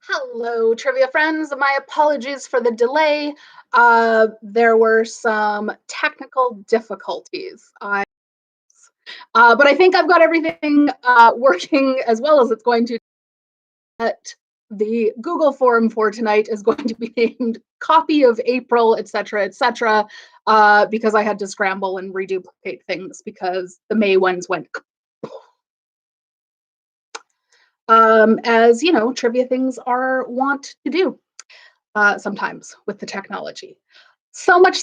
Hello, trivia friends. My apologies for the delay. There were some technical difficulties. But I think I've got everything working as well as it's going to. The Google form for tonight is going to be named copy of April, etc., etc., because I had to scramble and reduplicate things because the May ones went. As you know, trivia things are wont to do sometimes with the technology. So much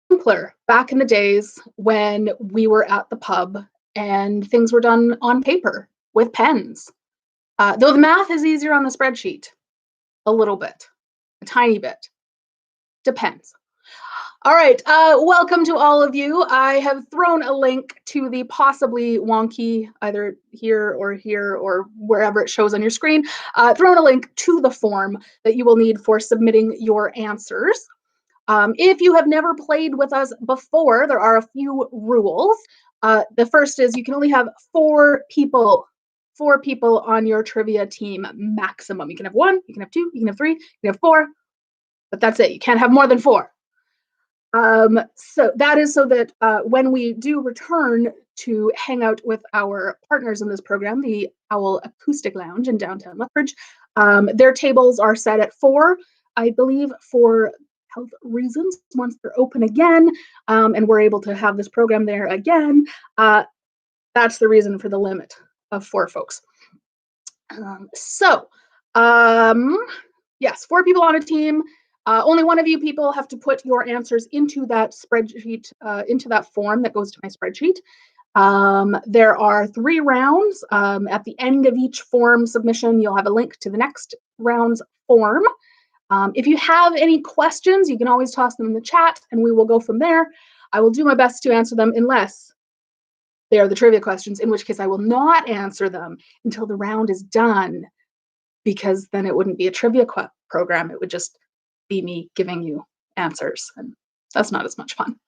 simpler back in the days when we were at the pub and things were done on paper with pens. Though the math is easier on the spreadsheet, a little bit, a tiny bit, depends. All right, welcome to all of you. I have thrown a link to the possibly wonky, either here or wherever it shows on your screen, thrown a link to the form that you will need for submitting your answers. If you have never played with us before, there are a few rules. The first is you can only have four people on your trivia team maximum. You can have one, you can have two, you can have three, you can have four, but that's it. You can't have more than four. So that is so that when we do return to hang out with our partners in this program, the Owl Acoustic Lounge in downtown Lethbridge, their tables are set at 4, I believe, for health reasons. Once they're open again, and we're able to have this program there again, that's the reason for the limit of 4 folks. Yes, 4 people on a team. Only one of you people have to put your answers into that spreadsheet, into that form that goes to my spreadsheet. There are 3 rounds. At the end of each form submission, you'll have a link to the next round's form. If you have any questions, you can always toss them in the chat and we will go from there. I will do my best to answer them unless they are the trivia questions, in which case I will not answer them until the round is done, because then it wouldn't be a trivia program. It would just be me giving you answers, and that's not as much fun.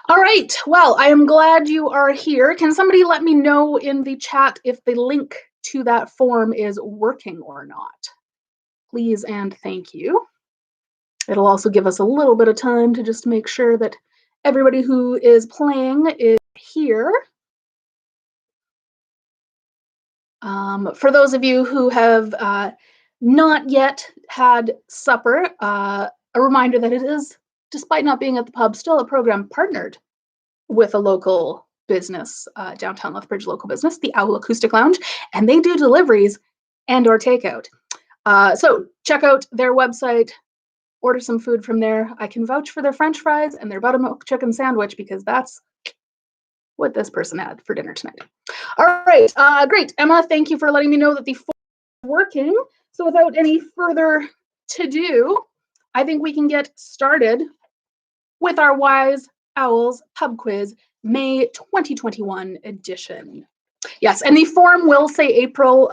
All right, well, I am glad you are here. Can somebody let me know in the chat if the link to that form is working or not? Please and thank you. It'll also give us a little bit of time to just make sure that everybody who is playing is here. For those of you who have not yet had supper, a reminder that it is, despite not being at the pub, still a program partnered with a local business, downtown Lethbridge local business, the Owl Acoustic Lounge, and they do deliveries and or takeout. So check out their website, order some food from there. I can vouch for their French fries and their buttermilk chicken sandwich because that's what this person had for dinner tonight. All right, great. Emma, thank you for letting me know that the form is working. So without any further to do, I think we can get started with our Wise Owls Pub Quiz May 2021 edition. Yes, and the form will say April.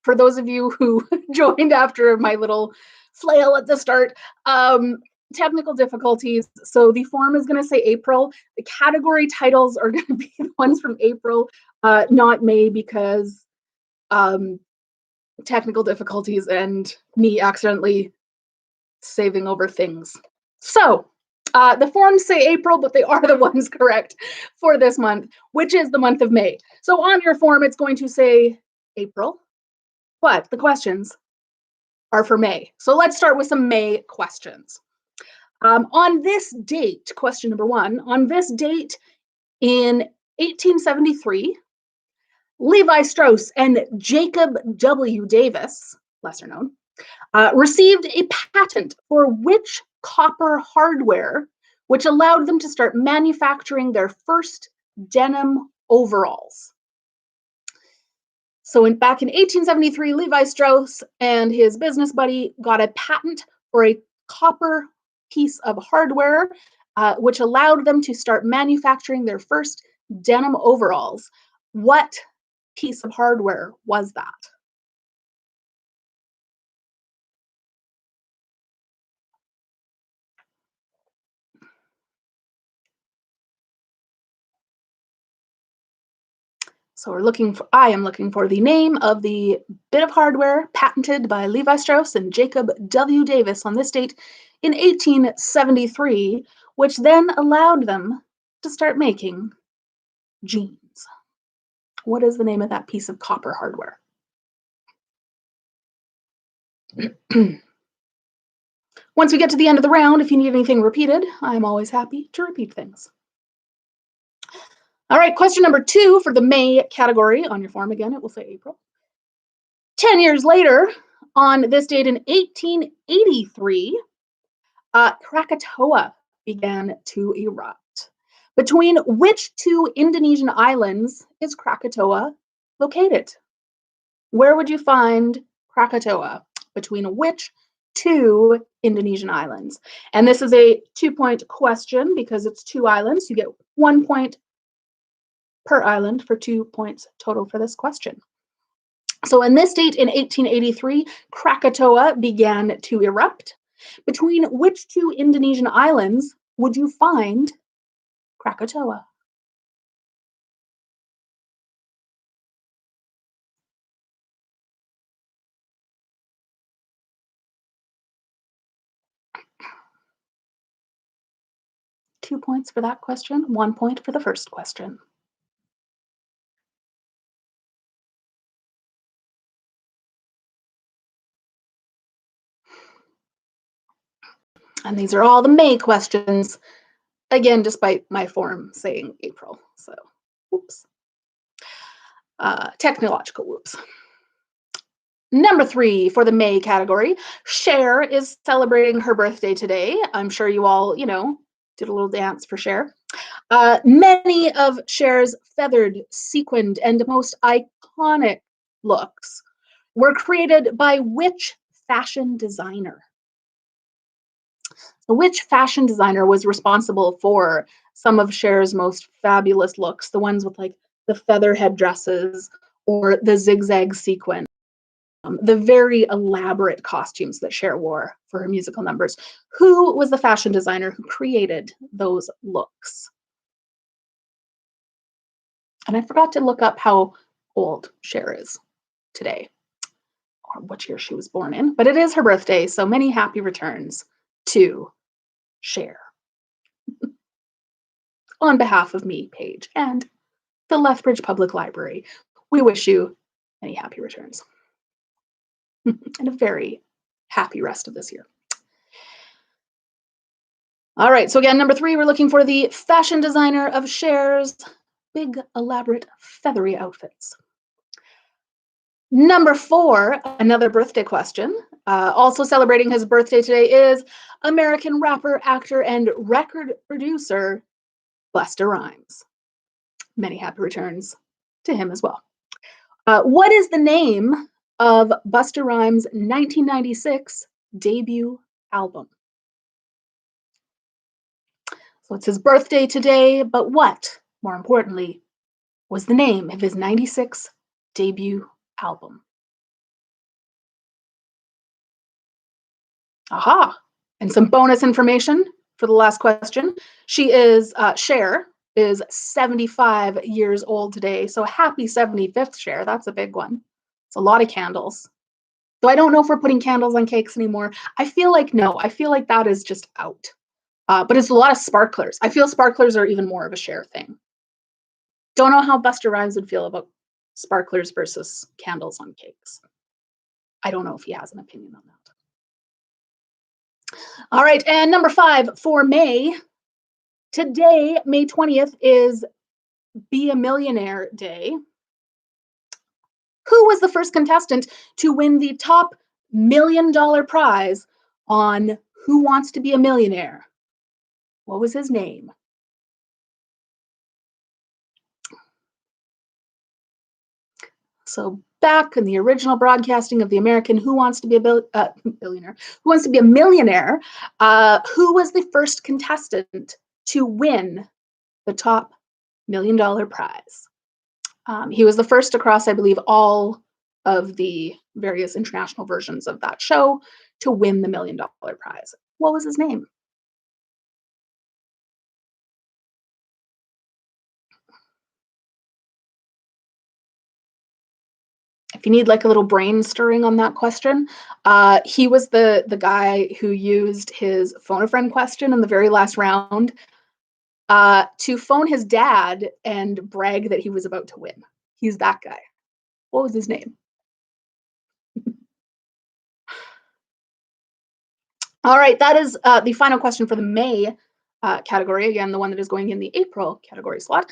For those of you who joined after my little flail at the start, technical difficulties. So the form is going to say April. The category titles are going to be the ones from April, not May, because technical difficulties and me accidentally saving over things. So the forms say April, but they are the ones correct for this month, which is the month of May. So on your form, it's going to say April, but the questions are for May. So let's start with some May questions. On this date, question number 1, on this date in 1873, Levi Strauss and Jacob W. Davis, lesser known, received a patent for which copper hardware, which allowed them to start manufacturing their first denim overalls. So back in 1873, Levi Strauss and his business buddy got a patent for a copper piece of hardware, which allowed them to start manufacturing their first denim overalls. What piece of hardware was that? So I am looking for the name of the bit of hardware patented by Levi Strauss and Jacob W. Davis on this date in 1873, which then allowed them to start making jeans. What is the name of that piece of copper hardware? Once we get to the end of the round, if you need anything repeated, I'm always happy to repeat things. All right, question number 2 for the May category. On your form again, it will say April. 10 years later, on this date in 1883, Krakatoa began to erupt. Between which 2 Indonesian islands is Krakatoa located? Where would you find Krakatoa? Between which 2 Indonesian islands? And this is a 2-point question because it's 2 islands. You get 1 point per island for 2 points total for this question. So in this date in 1883, Krakatoa began to erupt. Between which 2 Indonesian islands would you find Krakatoa? Two points for that question, 1 point for the first question. And these are all the May questions, again, despite my form saying April. So, whoops. Technological whoops. Number 3 for the May category, Cher is celebrating her birthday today. I'm sure you all, did a little dance for Cher. Many of Cher's feathered, sequined, and most iconic looks were created by which fashion designer? Which fashion designer was responsible for some of Cher's most fabulous looks, the ones with like the feather headdresses or the zigzag sequin, the very elaborate costumes that Cher wore for her musical numbers? Who was the fashion designer who created those looks? And I forgot to look up how old Cher is today, or what year she was born in, but it is her birthday, so many happy returns to Cher. On behalf of me, Paige, and the Lethbridge Public Library, we wish you many happy returns and a very happy rest of this year. All right, so again, number 3, we're looking for the fashion designer of Cher's big, elaborate, feathery outfits. Number 4, another birthday question. Also celebrating his birthday today is American rapper, actor, and record producer Busta Rhymes. Many happy returns to him as well. What is the name of Busta Rhymes' 1996 debut album? So it's his birthday today, but what, more importantly, was the name of his 96 debut album? Aha! And some bonus information for the last question. Cher is 75 years old today, so happy 75th, Cher. That's a big one. It's a lot of candles. So I don't know if we're putting candles on cakes anymore. I feel like no. I feel like that is just out. But it's a lot of sparklers. I feel sparklers are even more of a Cher thing. Don't know how Busta Rhymes would feel about sparklers versus candles on cakes. I don't know if he has an opinion on that. All right, and number 5 for May. Today, May 20th, is Be a Millionaire Day. Who was the first contestant to win the top $1 million prize on Who Wants to Be a Millionaire? What was his name? So back in the original broadcasting of the American Who Wants to Be a Billionaire, Who Wants to Be a Millionaire, who was the first contestant to win the top $1 million prize? He was the first across, I believe, all of the various international versions of that show to win the $1 million prize. What was his name? If you need like a little brain stirring on that question, he was the guy who used his phone a friend question in the very last round to phone his dad and brag that he was about to win. He's that guy. What was his name? All right, that is the final question for the May category. Again, the one that is going in the April category slot.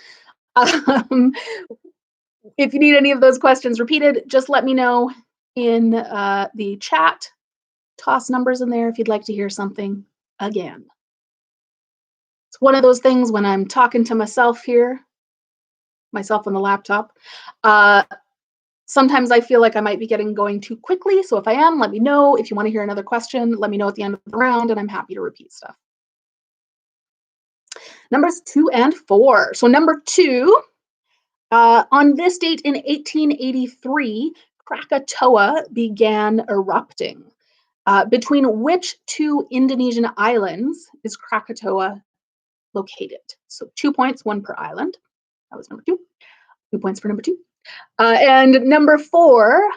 If you need any of those questions repeated, just let me know in the chat. Toss numbers in there if you'd like to hear something again. It's one of those things when I'm talking to myself here, myself on the laptop. Sometimes I feel like I might be going too quickly. So if I am, let me know. If you want to hear another question, let me know at the end of the round, and I'm happy to repeat stuff. Numbers 2 and 4. So number 2, on this date in 1883, Krakatoa began erupting. Between which 2 Indonesian islands is Krakatoa located? So 2 points, 1 per island. That was number 2. 2 points for number 2. And number 4,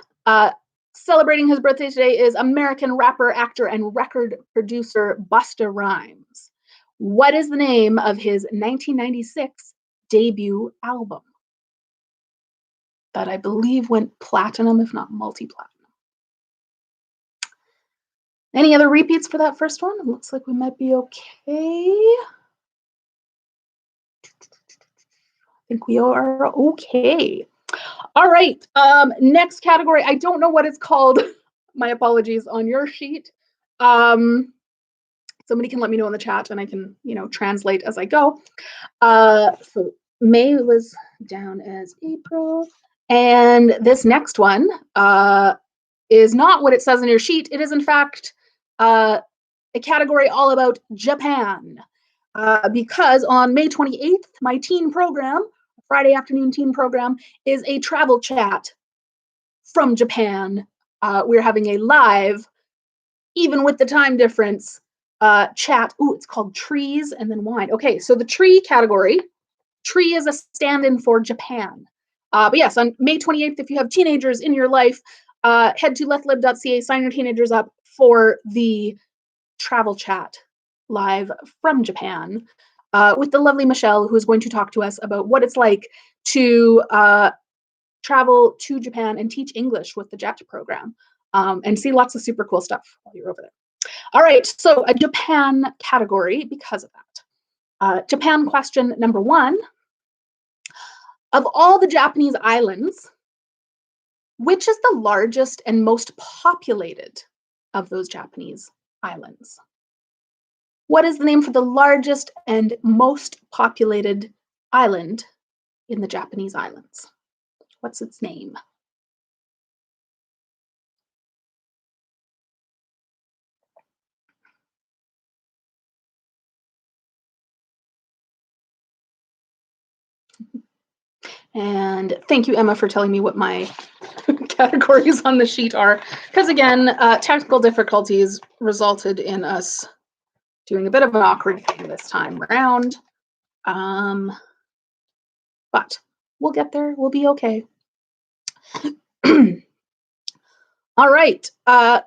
celebrating his birthday today is American rapper, actor, and record producer Busta Rhymes. What is the name of his 1996 debut album? That I believe went platinum, if not multi-platinum. Any other repeats for that first one? It looks like we might be okay. I think we are okay. All right, next category. I don't know what it's called. My apologies on your sheet. Somebody can let me know in the chat and I can, translate as I go. So May was down as April. And this next one is not what it says in your sheet. It is, in fact, a category all about Japan. Because on May 28th, my teen program, Friday afternoon teen program, is a travel chat from Japan. We're having a live, even with the time difference, chat. Ooh, it's called Trees and then Wine. Okay, so the tree category, tree is a stand-in for Japan. But yes, on May 28th, if you have teenagers in your life, head to lethlib.ca, sign your teenagers up for the travel chat live from Japan with the lovely Michelle, who is going to talk to us about what it's like to travel to Japan and teach English with the JET program and see lots of super cool stuff while you're over there. All right, so a Japan category because of that. Japan question number 1. Of all the Japanese islands, which is the largest and most populated of those Japanese islands? What is the name for the largest and most populated island in the Japanese islands? What's its name? And thank you, Emma, for telling me what my categories on the sheet are. Because again, technical difficulties resulted in us doing a bit of an awkward thing this time around. But we'll get there. We'll be okay. All right.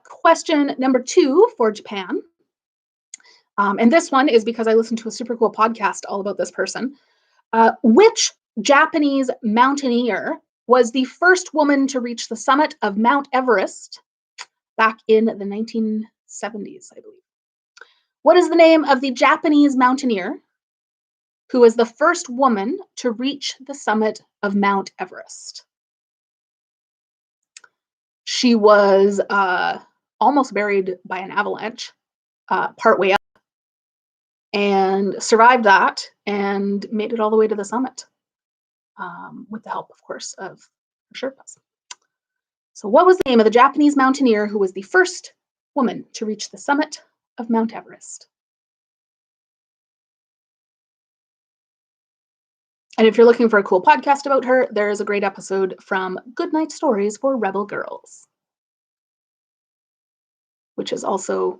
Question number 2 for Japan. And this one is because I listened to a super cool podcast all about this person. Which Japanese mountaineer was the first woman to reach the summit of Mount Everest back in the 1970s, I believe? What is the name of the Japanese mountaineer who was the first woman to reach the summit of Mount Everest? She was almost buried by an avalanche partway up and survived that and made it all the way to the summit with the help, of course, of Sherpas. So what was the name of the Japanese mountaineer who was the first woman to reach the summit of Mount Everest? And if you're looking for a cool podcast about her, there is a great episode from Goodnight Stories for Rebel Girls, which is also,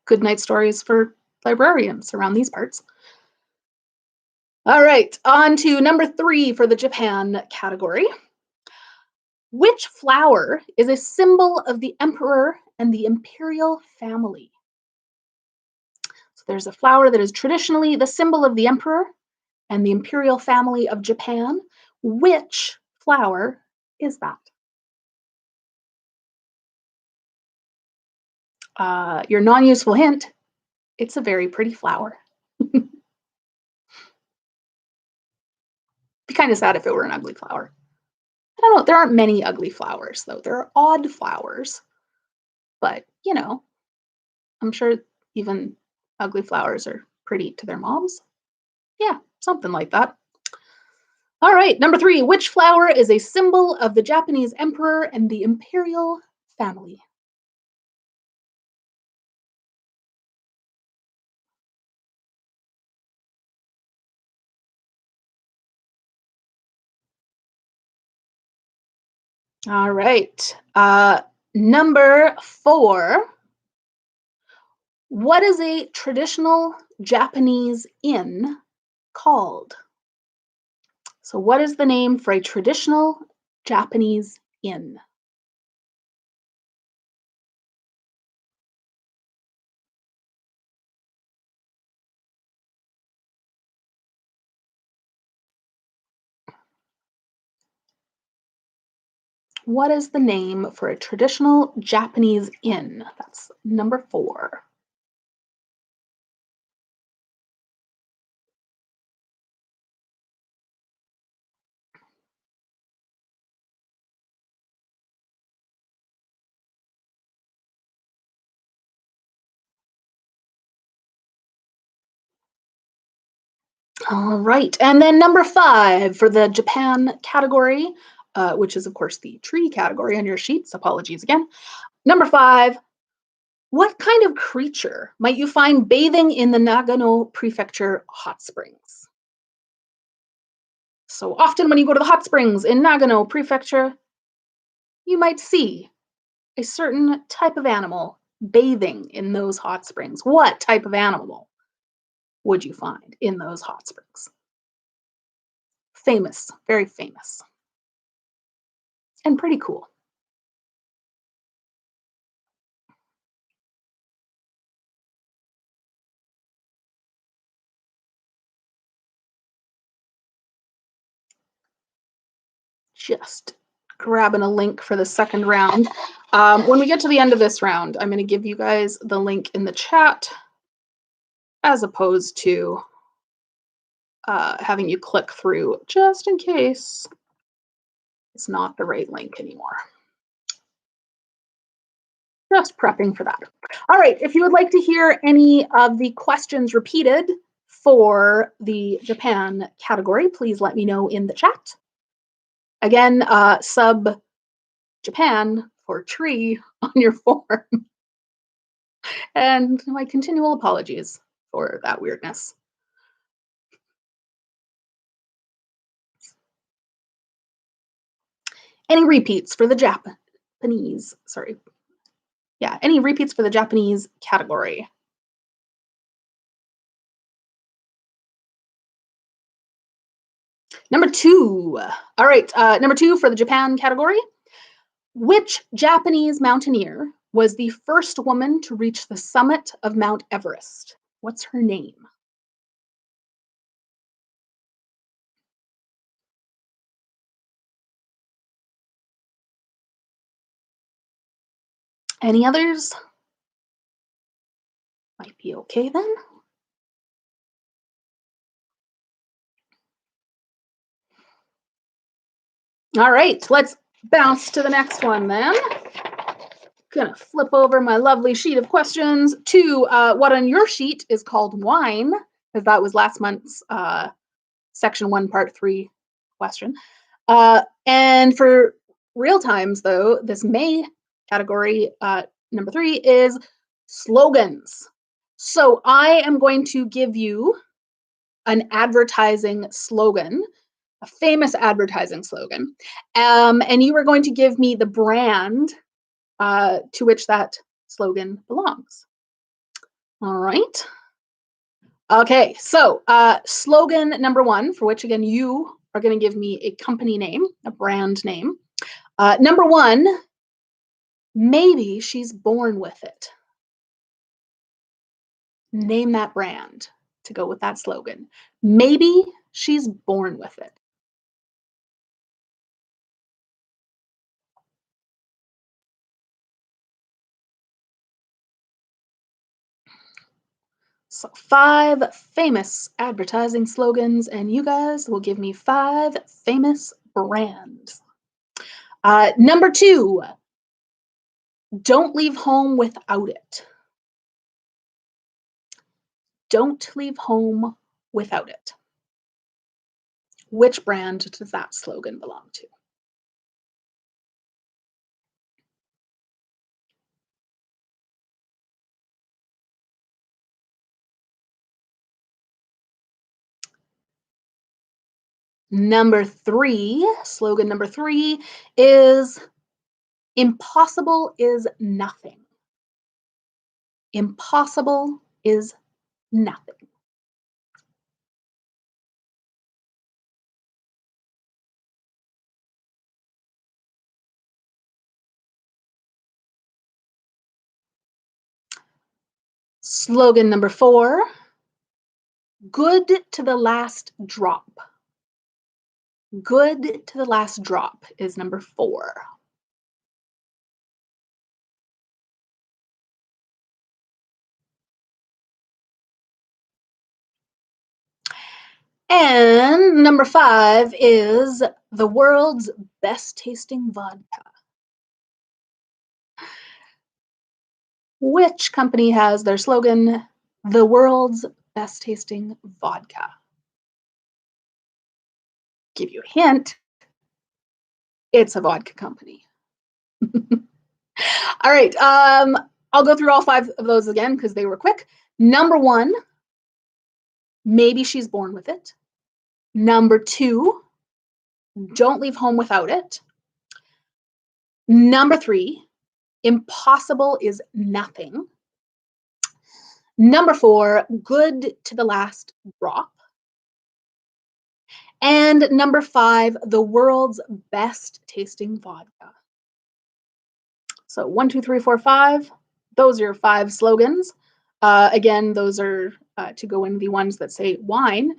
Goodnight Stories for librarians around these parts. All right, on to number 3 for the Japan category. Which flower is a symbol of the emperor and the imperial family? So there's a flower that is traditionally the symbol of the emperor and the imperial family of Japan. Which flower is that? Your non-useful hint, it's a very pretty flower. Be kind of sad if it were an ugly flower. I don't know. There aren't many ugly flowers, though. There are odd flowers. But, I'm sure even ugly flowers are pretty to their moms. Yeah, something like that. All right, number 3. Which flower is a symbol of the Japanese emperor and the imperial family? All right. Number 4. What is a traditional Japanese inn called? So, what is the name for a traditional Japanese inn? What is the name for a traditional Japanese inn? That's number 4. All right. And then number 5 for the Japan category, which is, of course, the tree category on your sheets. Apologies again. Number 5. What kind of creature might you find bathing in the Nagano Prefecture hot springs? So often when you go to the hot springs in Nagano Prefecture, you might see a certain type of animal bathing in those hot springs. What type of animal would you find in those hot springs? Famous, very famous, and pretty cool. Just grabbing a link for the second round. When we get to the end of this round, I'm going to give you guys the link in the chat as opposed to having you click through just in case it's not the right link anymore. Just prepping for that. All right, if you would like to hear any of the questions repeated for the Japan category, please let me know in the chat. Again, sub Japan for tree on your form. And my continual apologies for that weirdness. Any repeats for the Japanese? Sorry. Yeah, any repeats for the Japanese category? Number 2. All right, number 2 for the Japan category. Which Japanese mountaineer was the first woman to reach the summit of Mount Everest? What's her name? Any others? Might be okay then. All right, let's bounce to the next one then. Gonna flip over my lovely sheet of questions to what on your sheet is called wine, because that was last month's section 1, part 3 question. And for real times, though, this May category, number 3, is slogans. So I am going to give you an advertising slogan, a famous advertising slogan, and you are going to give me the brand to which that slogan belongs. All right. Okay, so slogan number 1, for which again you are going to give me a company name, a brand name. Number one, maybe she's born with it. Name that brand to go with that slogan. Maybe she's born with it. So 5 famous advertising slogans, and you guys will give me 5 famous brands. Number 2, don't leave home without it. Don't leave home without it. Which brand does that slogan belong to? Number 3, slogan number 3 is impossible is nothing. Impossible is nothing. Slogan number 4, good to the last drop. Good to the last drop is number 4. And number 5 is the world's best tasting vodka. Which company has their slogan, the world's best tasting vodka? Give you a hint, it's a vodka company. All right, I'll go through all 5 of those again because they were quick. Number 1, maybe she's born with it. Number 2, don't leave home without it. Number 3, impossible is nothing. Number 4, good to the last drop. And number 5, the world's best tasting vodka. So 1, 2, 3, 4, 5. Those are your 5 slogans. Again, those are to go in the ones that say wine,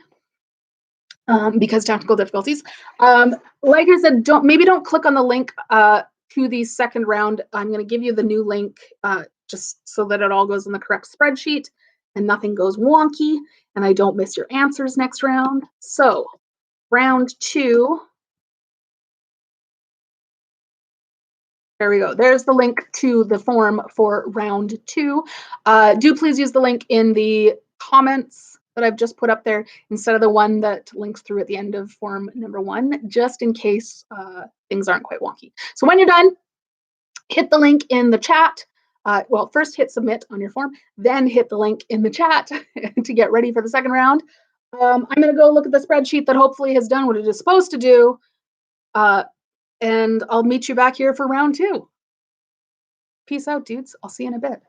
because technical difficulties. Like I said, don't click on the link to the second round. I'm going to give you the new link just so that it all goes in the correct spreadsheet and nothing goes wonky and I don't miss your answers next round. So round 2. There we go. There's the link to the form for round 2. Do please use the link in the comments that I've just put up there instead of the one that links through at the end of form number 1, just in case things aren't quite wonky. So when you're done, hit the link in the chat. Well, first hit submit on your form, then hit the link in the chat to get ready for the second round. I'm going to go look at the spreadsheet that hopefully has done what it is supposed to do. And I'll meet you back here for round 2. Peace out, dudes. I'll see you in a bit.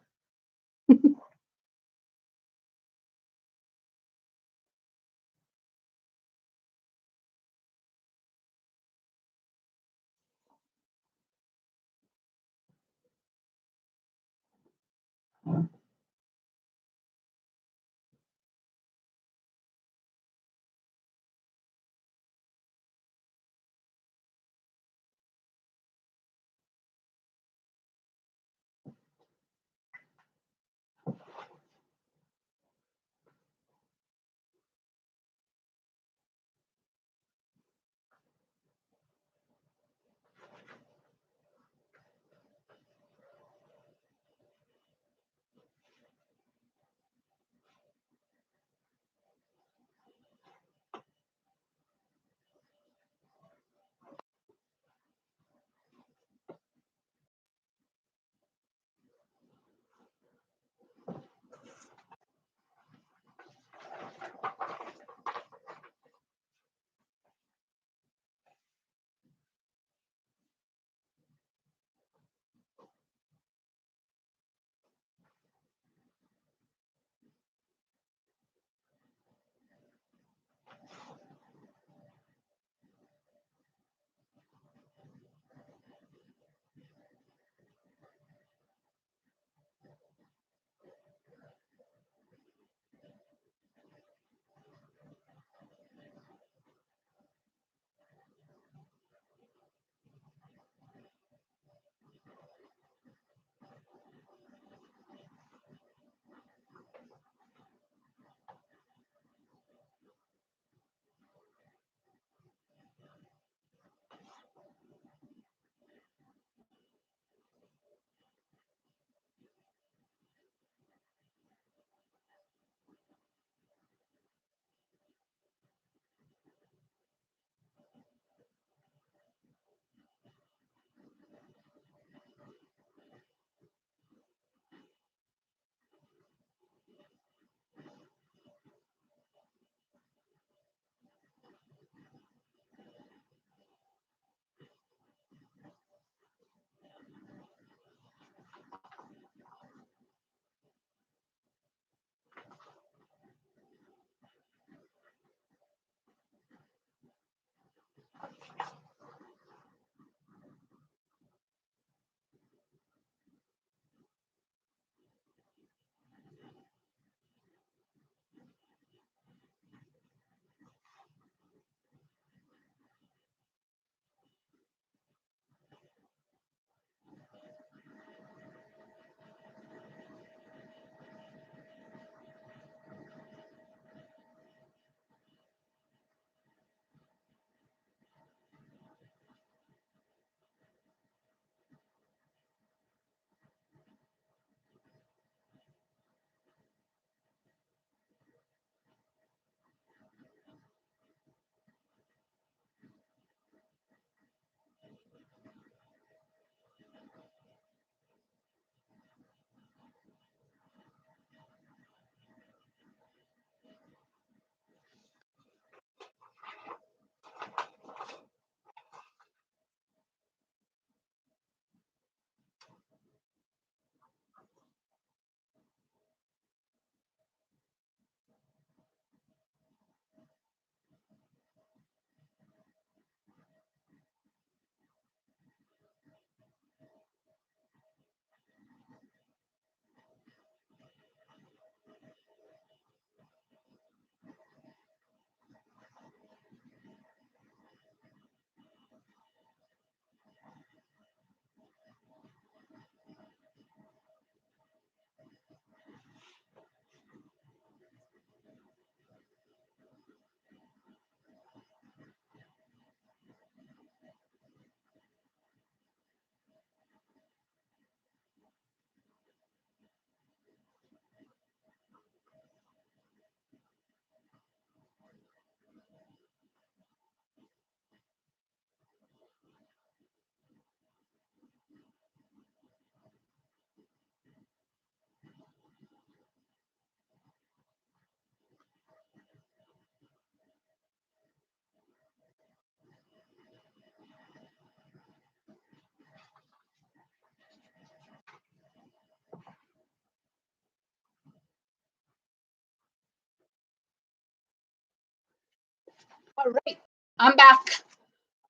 All right, I'm back.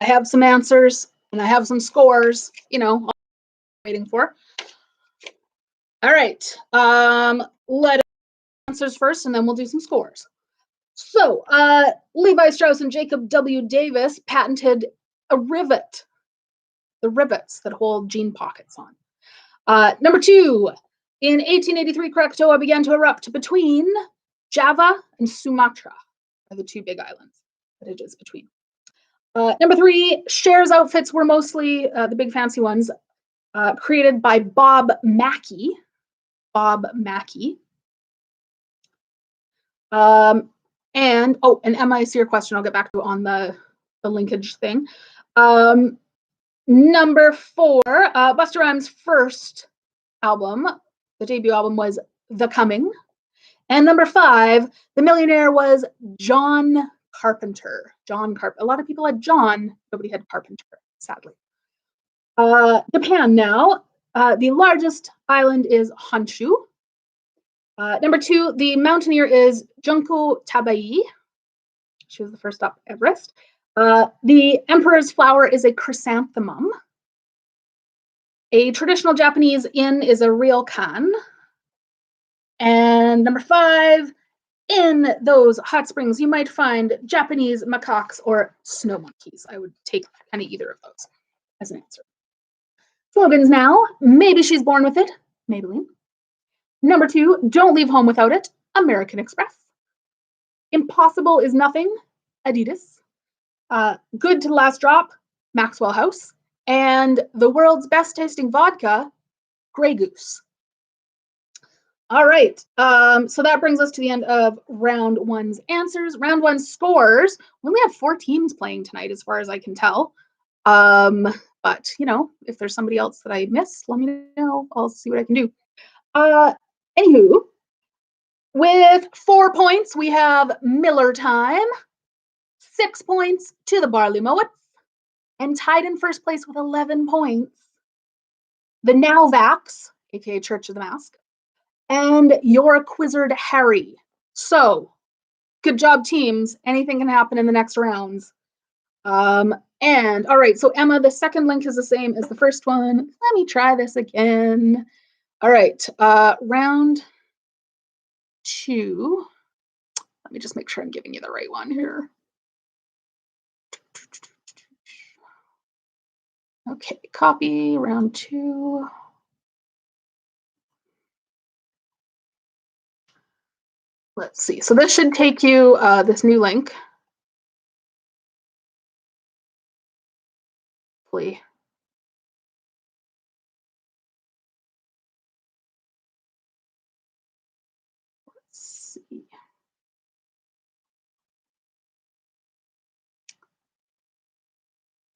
I have some answers and I have some scores, you know, I'm waiting for. All right, let us answers first and then we'll do some scores. So, Levi Strauss and Jacob W. Davis patented a rivet, the rivets that hold jean pockets on. Number 2, in 1883, Krakatoa began to erupt between Java and Sumatra, are the two big islands that it is between. Number 3, Cher's outfits were mostly, the big fancy ones, created by Bob Mackie. Bob Mackie. And Emma, I see your question. I'll get back to on the linkage thing. Number 4, Busta Rhymes' first album, the debut album, was The Coming. And number 5, The Millionaire, was John Carpenter. John Carpenter. A lot of people had John, nobody had Carpenter, sadly. Japan now. The largest island is Honshu. Number 2, the Mountaineer is Junko Tabai. She was the first up, Everest. The emperor's flower is a chrysanthemum. A traditional Japanese inn is a ryokan. And number 5, in those hot springs, you might find Japanese macaques or snow monkeys. I would take kind of either of those as an answer. Slogans now. Maybe she's born with it. Maybelline. Number 2, don't leave home without it. American Express. Impossible is nothing. Adidas. Good to the last drop. Maxwell House. And the world's best tasting vodka, Grey Goose. All right, so that brings us to the end of round 1's answers. Round 1 scores. We only have 4 teams playing tonight, as far as I can tell. But, you know, if there's somebody else that I missed, let me know. I'll see what I can do. Anywho, with 4 points, we have Miller Time. 6 points to the Barley Mowats. And tied in first place with 11 points, the Nowvax, aka Church of the Mask, and your Quizzard Harry. So, good job, teams. Anything can happen in the next rounds. And all right, so Emma, the second link is the same as the first one. Let me try this again. All right, round 2. Let me just make sure I'm giving you the right one here. Okay, copy round 2. Let's see. So this should take you this new link. Hopefully. Let's see.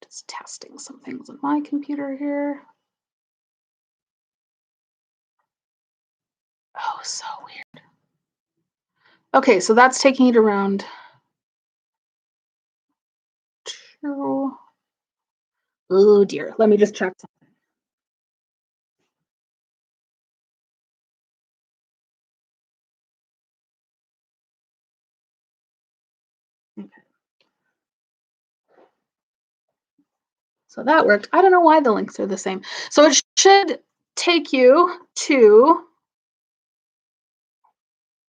Just testing some things on my computer here. Oh, so weird. Okay, so that's taking it around 2. Oh dear, let me just check something. Okay. So that worked. I don't know why the links are the same. So it should take you to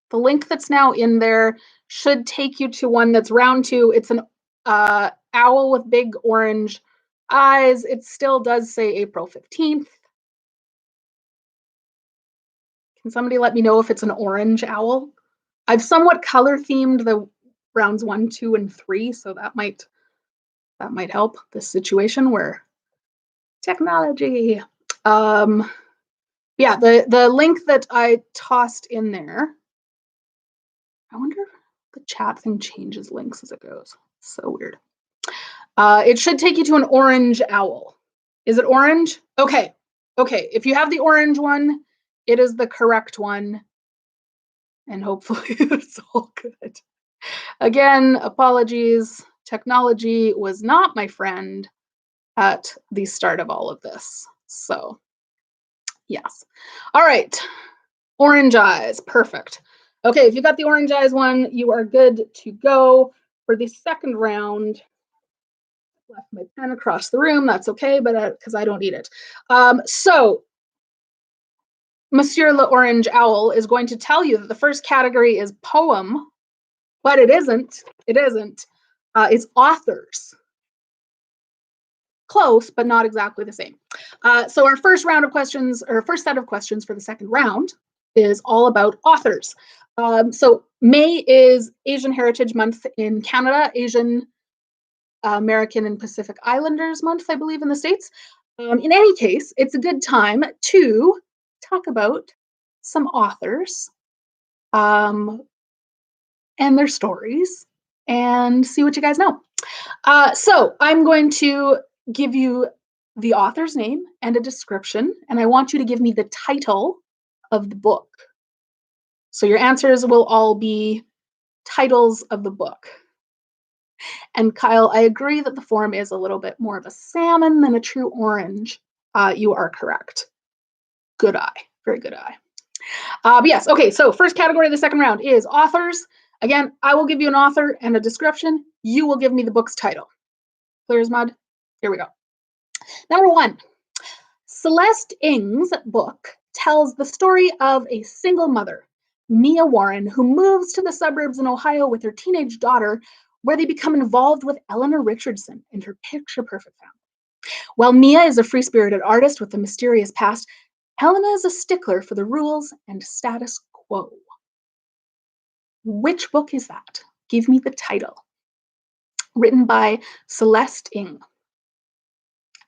the link that's now in there, should take you to one that's round 2. It's an owl with big orange eyes. It still does say April 15th. Can somebody let me know if it's an orange owl? I've somewhat color themed the rounds 1, 2, and 3, so that might help this situation where technology. Yeah, the link that I tossed in there. I wonder if the chat thing changes links as it goes. So weird. It should take you to an orange owl. Is it orange? Okay. Okay. If you have the orange one, it is the correct one. And hopefully it's all good. Again, apologies. Technology was not my friend at the start of all of this. So, yes. All right. Orange eyes. Perfect. Okay, if you got the orange eyes one, you are good to go. for the second round, left my pen across the room. That's okay, but because I don't need it. So Monsieur l'Orange Owl is going to tell you that the first category is poem, but it isn't. It isn't. It's authors. Close, but not exactly the same. So our first round of questions, or first set of questions for the second round, is all about authors. So May is Asian Heritage Month in Canada, Asian American and Pacific Islanders Month, I believe, in the States. In any case, it's a good time to talk about some authors and their stories and see what you guys know. So I'm going to give you the author's name and a description, and I want you to give me the title of the book. So your answers will all be titles of the book. And Kyle, I agree that the form is a little bit more of a salmon than a true orange. You are correct. Good eye. Very good eye. But yes, okay, so first category of the second round is authors. Again, I will give you an author and a description. You will give me the book's title. Clear as mud? Here we go. Number 1, Celeste Ng's book tells the story of a single mother, Mia Warren, who moves to the suburbs in Ohio with her teenage daughter, where they become involved with Eleanor Richardson and her picture-perfect family. While Mia is a free-spirited artist with a mysterious past, Helena is a stickler for the rules and status quo. Which book is that? Give me the title. Written by Celeste Ng.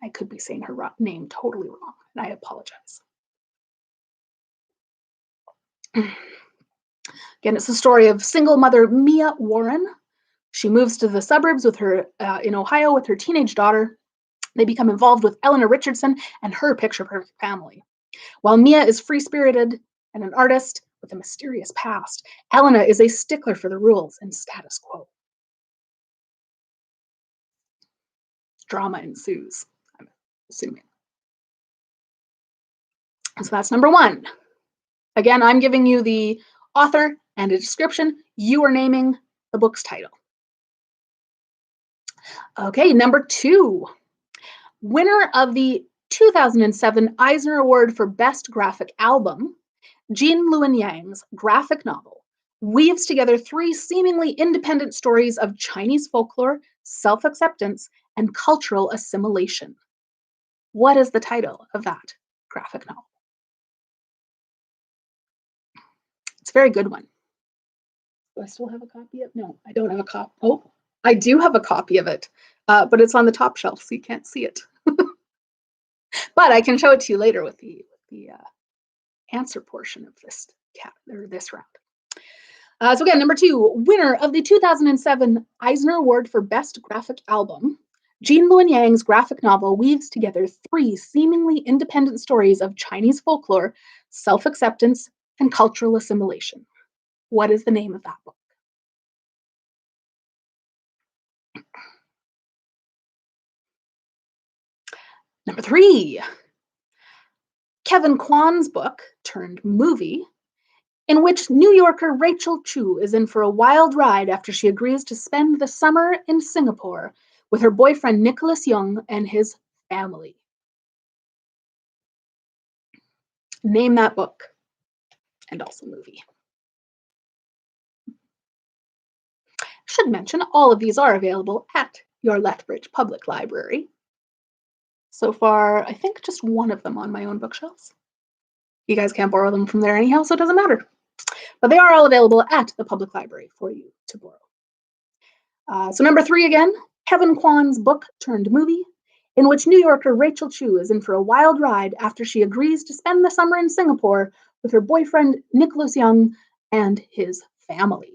I could be saying her name totally wrong, and I apologize. Again, it's the story of single mother Mia Warren. She moves to the suburbs with her in Ohio with her teenage daughter. They become involved with Eleanor Richardson and her picture-perfect family. While Mia is free-spirited and an artist with a mysterious past, Elena is a stickler for the rules and status quo. Drama ensues, I'm assuming. So that's number 1. Again, I'm giving you the author and a description. You are naming the book's title. Okay, number 2. Winner of the 2007 Eisner Award for Best Graphic Album, Jean Luen Yang's graphic novel weaves together 3 seemingly independent stories of Chinese folklore, self-acceptance, and cultural assimilation. What is the title of that graphic novel? It's a very good one. Do I still have a copy of it? No, I don't have a copy. Oh, I do have a copy of it, but it's on the top shelf, so you can't see it. But I can show it to you later with the answer portion of this round. So again, number 2, winner of the 2007 Eisner Award for Best Graphic Album, Jean Luen Yang's graphic novel weaves together 3 seemingly independent stories of Chinese folklore, self-acceptance, and cultural assimilation. What is the name of that book? Number 3, Kevin Kwan's book turned movie, in which New Yorker Rachel Chu is in for a wild ride after she agrees to spend the summer in Singapore with her boyfriend Nicholas Young and his family. Name that book and also movie. Should mention all of these are available at your Lethbridge Public Library. So far, I think just one of them on my own bookshelves. You guys can't borrow them from there anyhow, so it doesn't matter. But they are all available at the public library for you to borrow. So number 3 again, Kevin Kwan's book turned movie, in which New Yorker Rachel Chu is in for a wild ride after she agrees to spend the summer in Singapore with her boyfriend Nicholas Young and his family.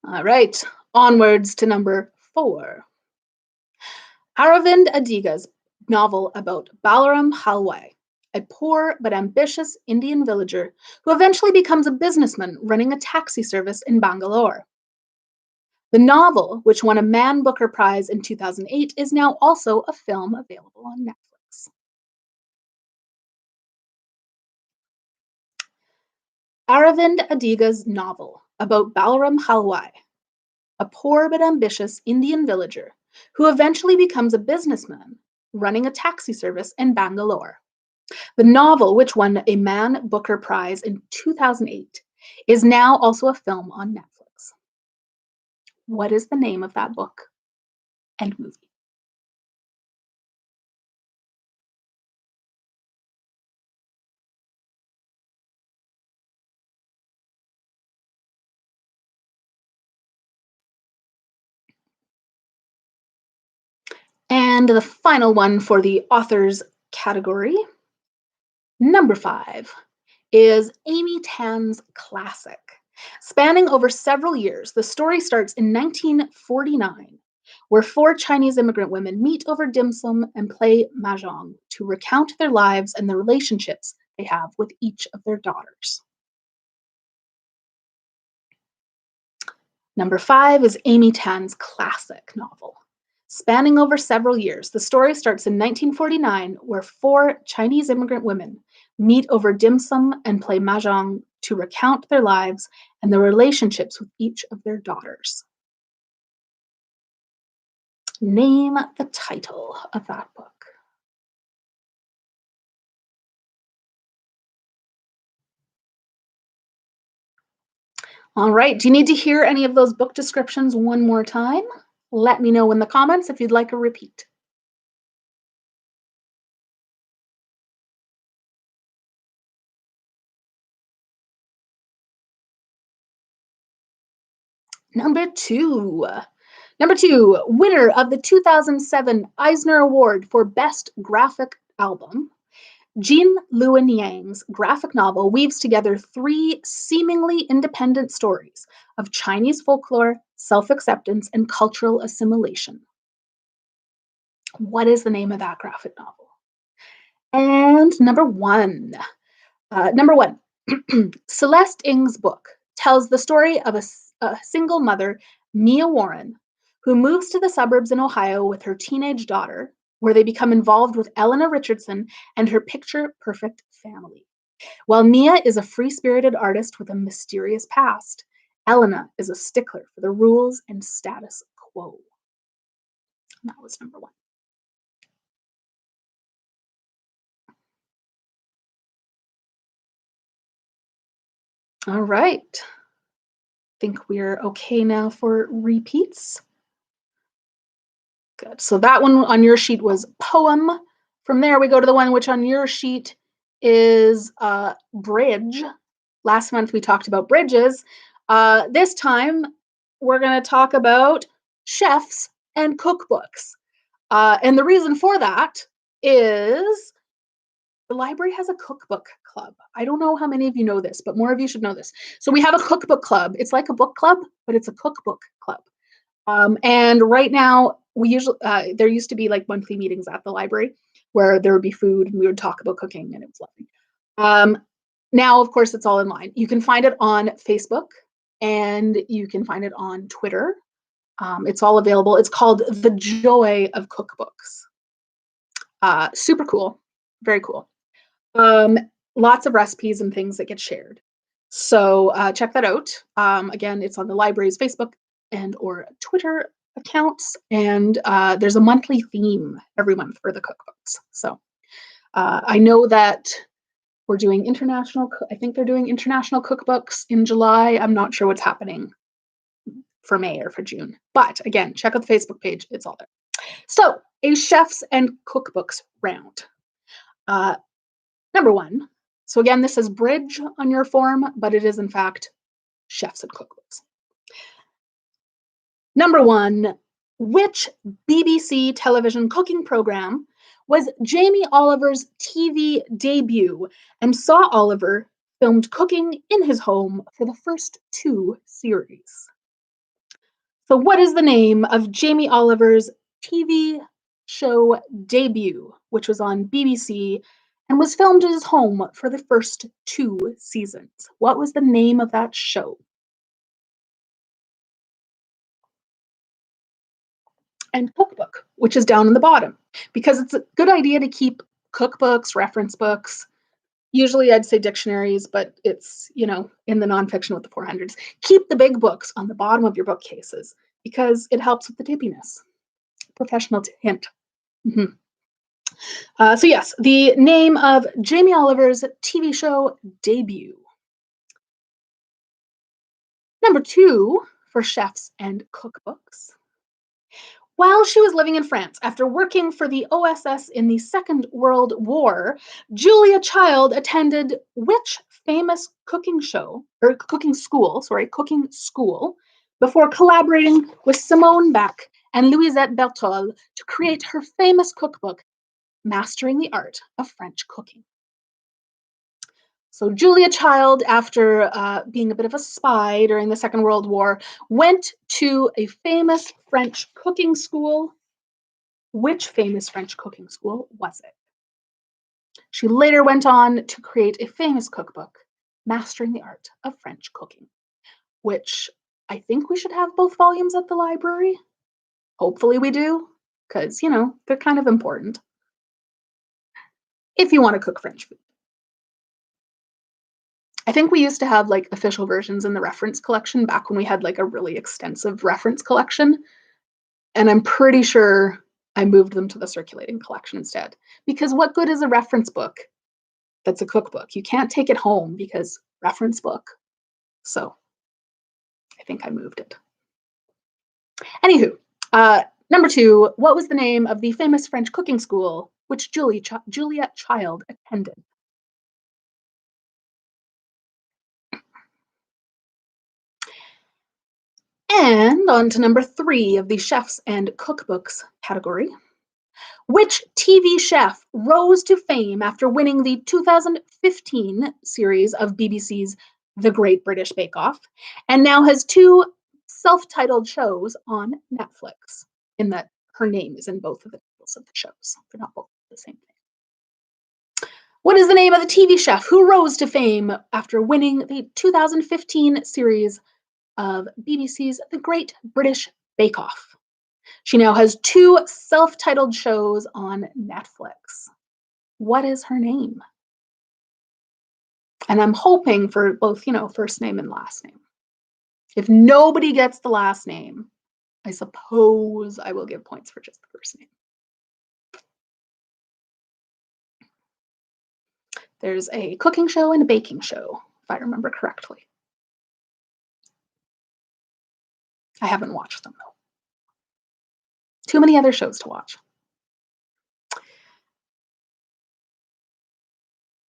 All right, onwards to number 4. Aravind Adiga's novel about Balaram Halwai, a poor but ambitious Indian villager who eventually becomes a businessman running a taxi service in Bangalore. The novel, which won a Man Booker Prize in 2008, is now also a film available on Netflix. Aravind Adiga's novel about Balaram Halwai, a poor but ambitious Indian villager who eventually becomes a businessman running a taxi service in Bangalore. The novel, which won a Man Booker Prize in 2008, is now also a film on Netflix. What is the name of that book and movie? And the final one for the authors category, number 5, is Amy Tan's classic. Spanning over several years, the story starts in 1949, where 4 Chinese immigrant women meet over dim sum and play mahjong to recount their lives and the relationships they have with each of their daughters. Number 5 is Amy Tan's classic novel. Spanning over several years, the story starts in 1949, where 4 Chinese immigrant women meet over dim sum and play mahjong to recount their lives and the relationships with each of their daughters. Name the title of that book. All right, do you need to hear any of those book descriptions one more time? Let me know in the comments if you'd like a repeat. Number 2. Number 2, winner of the 2007 Eisner Award for Best Graphic Album, Jean Luen Yang's graphic novel weaves together 3 seemingly independent stories of Chinese folklore, self-acceptance, and cultural assimilation. What is the name of that graphic novel? And number one, Celeste Ng's book tells the story of a single mother, Mia Warren, who moves to the suburbs in Ohio with her teenage daughter, where they become involved with Elena Richardson and her picture-perfect family. While Mia is a free-spirited artist with a mysterious past, Elena is a stickler for the rules and status quo. And that was number 1. All right. Think we're okay now for repeats. Good. So that one on your sheet was poem. From there, we go to the one which on your sheet is bridge. Last month we talked about bridges. This time we're going to talk about chefs and cookbooks. And the reason for that is the library has a cookbook club. I don't know how many of you know this, but more of you should know this. So we have a cookbook club. It's like a book club, but it's a cookbook club. And right now, we usually there used to be like monthly meetings at the library where there would be food and we would talk about cooking, and it was lovely. Now, of course, it's all in line. You can find it on Facebook and you can find it on Twitter. It's all available. It's called The Joy of Cookbooks. Super cool. Very cool. Lots of recipes and things that get shared. So check that out. Again, it's on the library's Facebook and or Twitter accounts, and there's a monthly theme every month for the cookbooks. So I know that we're doing international, I think they're doing international cookbooks in July. I'm not sure what's happening for May or for June. But again, check out the Facebook page. It's all there. So a chefs and cookbooks round. Number 1. So again, this is bridge on your form, but it is in fact chefs and cookbooks. Number 1, which BBC television cooking program was Jamie Oliver's TV debut and saw Oliver filmed cooking in his home for the first 2 series? So what is the name of Jamie Oliver's TV show debut, which was on BBC and was filmed in his home for the first 2 seasons? What was the name of that show? And cookbook, which is down in the bottom, because it's a good idea to keep cookbooks, reference books. Usually I'd say dictionaries, but it's, in the nonfiction with the 400s. Keep the big books on the bottom of your bookcases because it helps with the tippiness. Professional hint. Mhm. So yes, the name of Jamie Oliver's TV show debut. Number 2 for chefs and cookbooks. While she was living in France after working for the OSS in the Second World War, Julia Child attended which famous cooking school, before collaborating with Simone Beck and Louisette Bertholle to create her famous cookbook, Mastering the Art of French Cooking. So Julia Child, after being a bit of a spy during the Second World War, went to a famous French cooking school. Which famous French cooking school was it? She later went on to create a famous cookbook, Mastering the Art of French Cooking, which I think we should have both volumes at the library. Hopefully we do, because, they're kind of important if you want to cook French food. I think we used to have like official versions in the reference collection back when we had like a really extensive reference collection. And I'm pretty sure I moved them to the circulating collection instead. Because what good is a reference book that's a cookbook? You can't take it home because reference book. So I think I moved it. Anywho, number 2, what was the name of the famous French cooking school which Julia Child attended? And on to number 3 of the chefs and cookbooks category. Which TV chef rose to fame after winning the 2015 series of BBC's The Great British Bake Off, and now has 2 self-titled shows on Netflix, in that her name is in both of the titles of the shows. They're not both the same thing. What is the name of the TV chef who rose to fame after winning the 2015 series of BBC's The Great British Bake Off? She now has 2 self-titled shows on Netflix. What is her name? And I'm hoping for both, first name and last name. If nobody gets the last name, I suppose I will give points for just the first name. There's a cooking show and a baking show, if I remember correctly. I haven't watched them, though. Too many other shows to watch.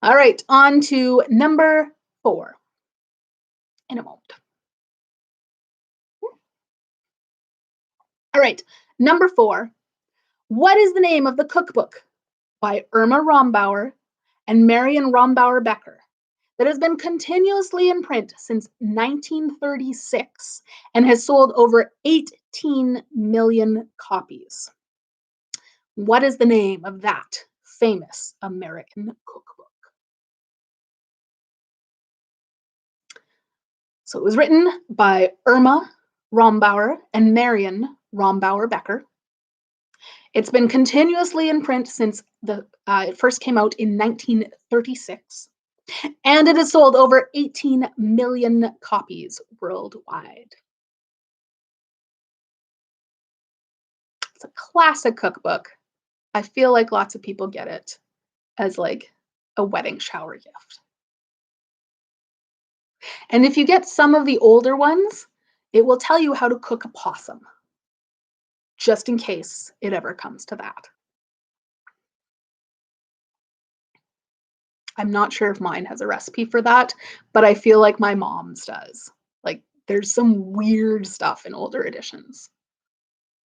All right, on to number 4 in a moment. All right, number 4. What is the name of the cookbook by Irma Rombauer and Marion Rombauer Becker that has been continuously in print since 1936 and has sold over 18 million copies? What is the name of that famous American cookbook? So it was written by Irma Rombauer and Marion Rombauer Becker. It's been continuously in print since it first came out in 1936, and it has sold over 18 million copies worldwide. It's a classic cookbook. I feel like lots of people get it as like a wedding shower gift. And if you get some of the older ones, it will tell you how to cook a possum, just in case it ever comes to that. I'm not sure if mine has a recipe for that, but I feel like my mom's does. Like, there's some weird stuff in older editions.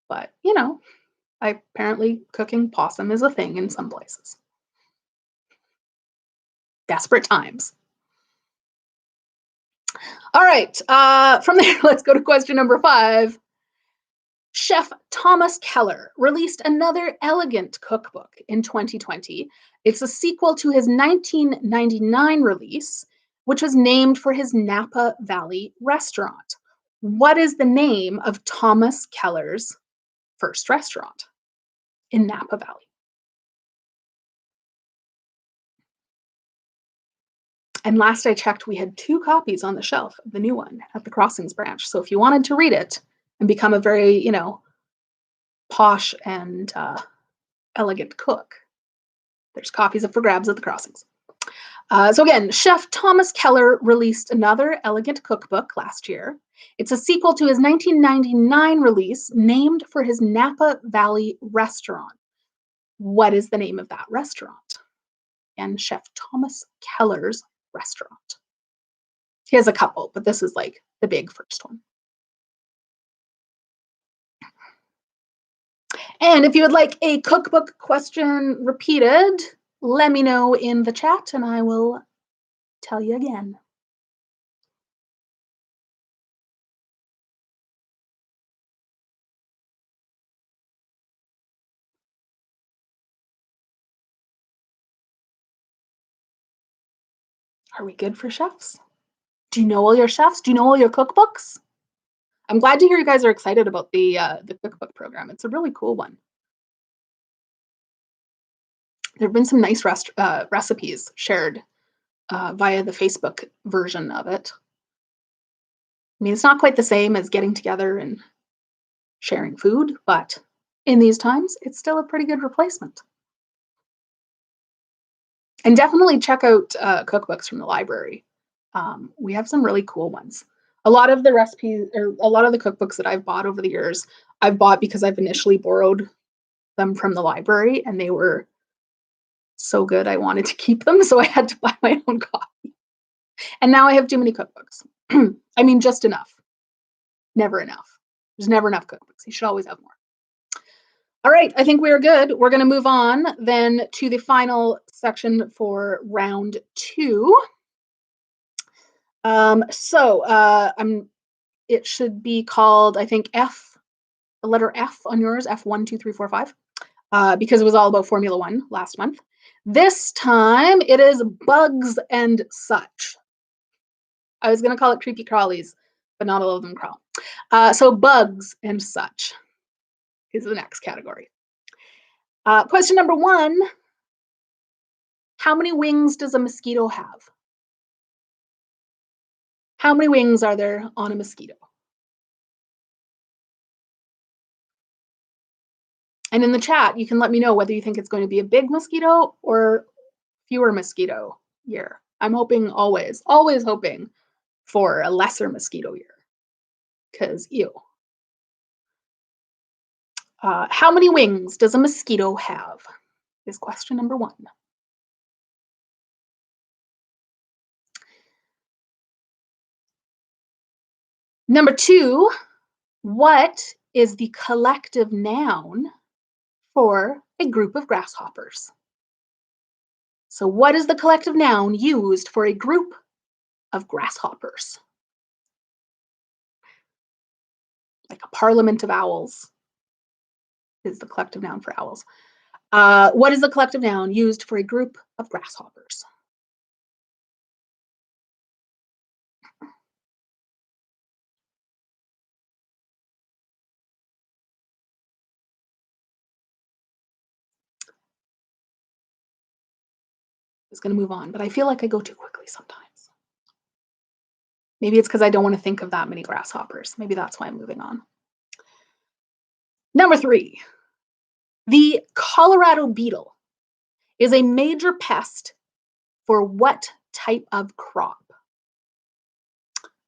But, apparently cooking possum is a thing in some places. Desperate times. All right, from there, let's go to question number 5. Chef Thomas Keller released another elegant cookbook in 2020. It's a sequel to his 1999 release, which was named for his Napa Valley restaurant. What is the name of Thomas Keller's first restaurant in Napa Valley? And last I checked, we had 2 copies on the shelf of the new one at the Crossings branch. So if you wanted to read it and become a very, posh and elegant cook, there's copies up for grabs at the Crossings. So again, Chef Thomas Keller released another elegant cookbook last year. It's a sequel to his 1999 release named for his Napa Valley restaurant. What is the name of that restaurant? And Chef Thomas Keller's restaurant. He has a couple, but this is like the big first one. And if you would like a cookbook question repeated, let me know in the chat and I will tell you again. Are we good for chefs? Do you know all your chefs? Do you know all your cookbooks? I'm glad to hear you guys are excited about the cookbook program. It's a really cool one. There have been some nice recipes shared via the Facebook version of it. I mean, it's not quite the same as getting together and sharing food, but in these times, it's still a pretty good replacement. And definitely check out cookbooks from the library. We have some really cool ones. A lot of the recipes, or a lot of the cookbooks that I've bought over the years, I've bought because I've initially borrowed them from the library and they were so good I wanted to keep them, so I had to buy my own copy. And now I have too many cookbooks. I mean, just enough. Never enough. There's never enough cookbooks. You should always have more. All right, I think we are good. We're going to move on then to the final section for round 2. It should be called, I think, F, the letter F on yours, F1, 2, 3, 4, 5, because it was all about Formula One last month. This time it is bugs and such. I was going to call it creepy crawlies, but not all of them crawl. So bugs and such is the next category. Question number 1. How many wings does a mosquito have? How many wings are there on a mosquito? And in the chat, you can let me know whether you think it's going to be a big mosquito or fewer mosquito year. I'm hoping always hoping for a lesser mosquito year, because ew. How many wings does a mosquito have? Is question number 1. Number 2, what is the collective noun for a group of grasshoppers? So what is the collective noun used for a group of grasshoppers? Like a parliament of owls is the collective noun for owls. What is the collective noun used for a group of grasshoppers? I was going to move on, but I feel like I go too quickly sometimes. Maybe it's because I don't want to think of that many grasshoppers. Maybe that's why I'm moving on. Number 3, the Colorado beetle is a major pest for what type of crop?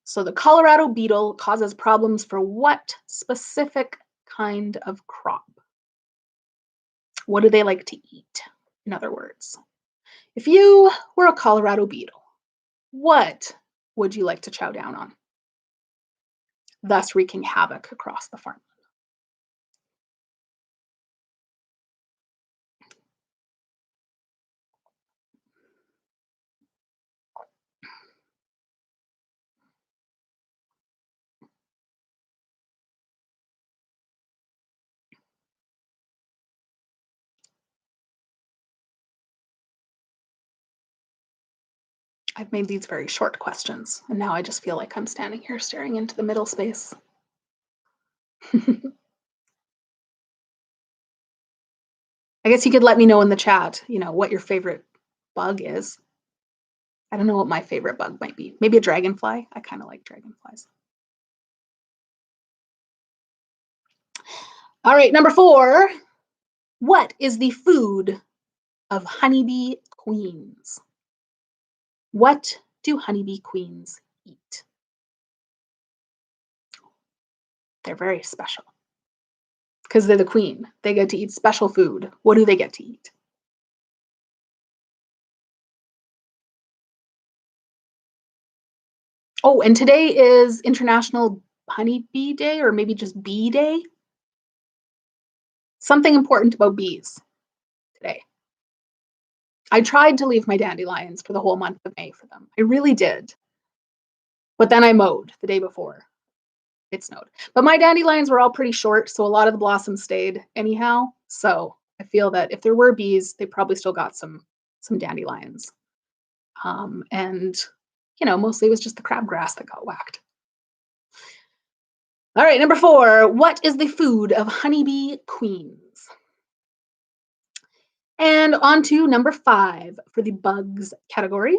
So the Colorado beetle causes problems for what specific kind of crop? What do they like to eat? In other words, if you were a Colorado beetle, what would you like to chow down on? Thus wreaking havoc across the farmland. I've made these very short questions, and now I just feel like I'm standing here staring into the middle space. I guess you could let me know in the chat, what your favorite bug is. I don't know what my favorite bug might be. Maybe a dragonfly. I kind of like dragonflies. All right, number 4. What is the food of honeybee queens? What do honeybee queens eat? They're very special because they're the queen. They get to eat special food. What do they get to eat? Oh, and today is International Honeybee Day, or maybe just Bee Day. Something important about bees today. I tried to leave my dandelions for the whole month of May for them. I really did. But then I mowed the day before. It snowed. But my dandelions were all pretty short, so a lot of the blossoms stayed anyhow. So I feel that if there were bees, they probably still got some dandelions. And mostly it was just the crabgrass that got whacked. All right, number 4. What is the food of honeybee queens? And on to number 5 for the bugs category.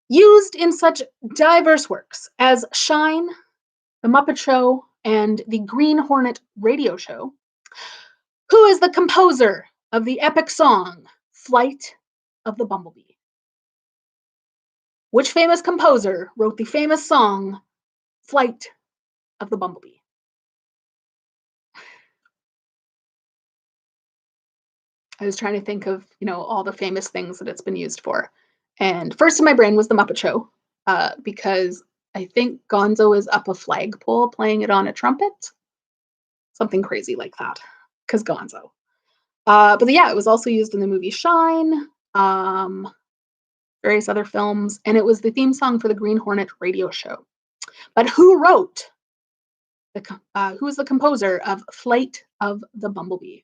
Used in such diverse works as Shine, The Muppet Show, and The Green Hornet Radio Show, who is the composer of the epic song Flight of the Bumblebee? Which famous composer wrote the famous song Flight of the Bumblebee? I was trying to think of, all the famous things that it's been used for. And first in my brain was The Muppet Show, because I think Gonzo is up a flagpole playing it on a trumpet. Something crazy like that, because Gonzo. But yeah, it was also used in the movie Shine, various other films, and it was the theme song for the Green Hornet Radio Show. But who wrote, who is the composer of Flight of the Bumblebee?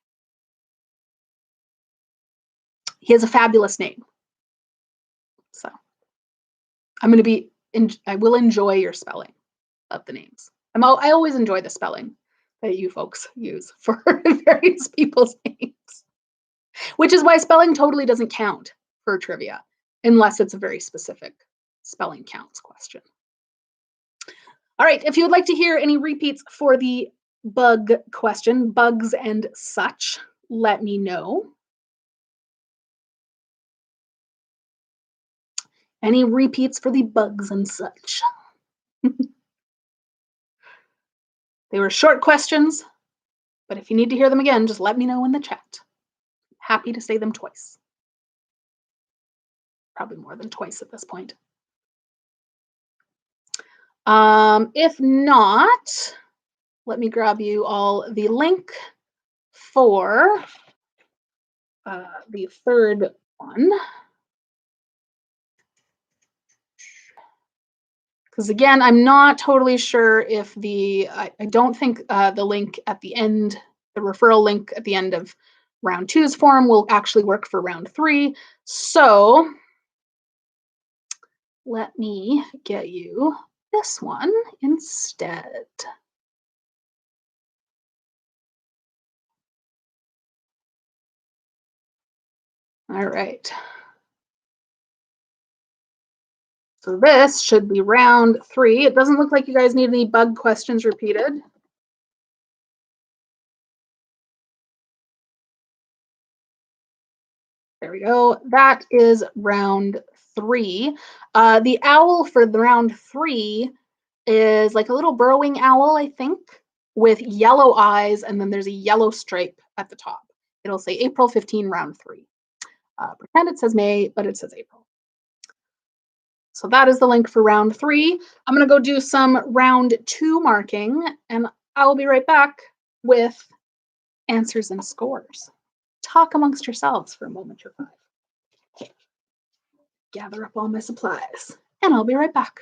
He has a fabulous name. So I will enjoy your spelling of the names. I always enjoy the spelling that you folks use for various people's names, which is why spelling totally doesn't count for trivia unless it's a very specific spelling counts question. All right, if you would like to hear any repeats for the bug question, bugs and such, let me know. Any repeats for the bugs and such? They were short questions, but if you need to hear them again, just let me know in the chat. Happy to say them twice. Probably more than twice at this point. If not, let me grab you all the link for the third one. Because again, I'm not totally sure if I don't think the link at the end, the referral link at the end of round 2's form will actually work for round 3. So let me get you this one instead. All right. So this should be round 3. It doesn't look like you guys need any bug questions repeated. There we go. That is round 3. The owl for the round 3 is like a little burrowing owl, I think, with yellow eyes, and then there's a yellow stripe at the top. It'll say April 15, round 3. Pretend it says May, but it says April. So that is the link for round 3. I'm going to go do some round 2 marking, and I will be right back with answers and scores. Talk amongst yourselves for a moment, you're 5. Okay. Gather up all my supplies, and I'll be right back.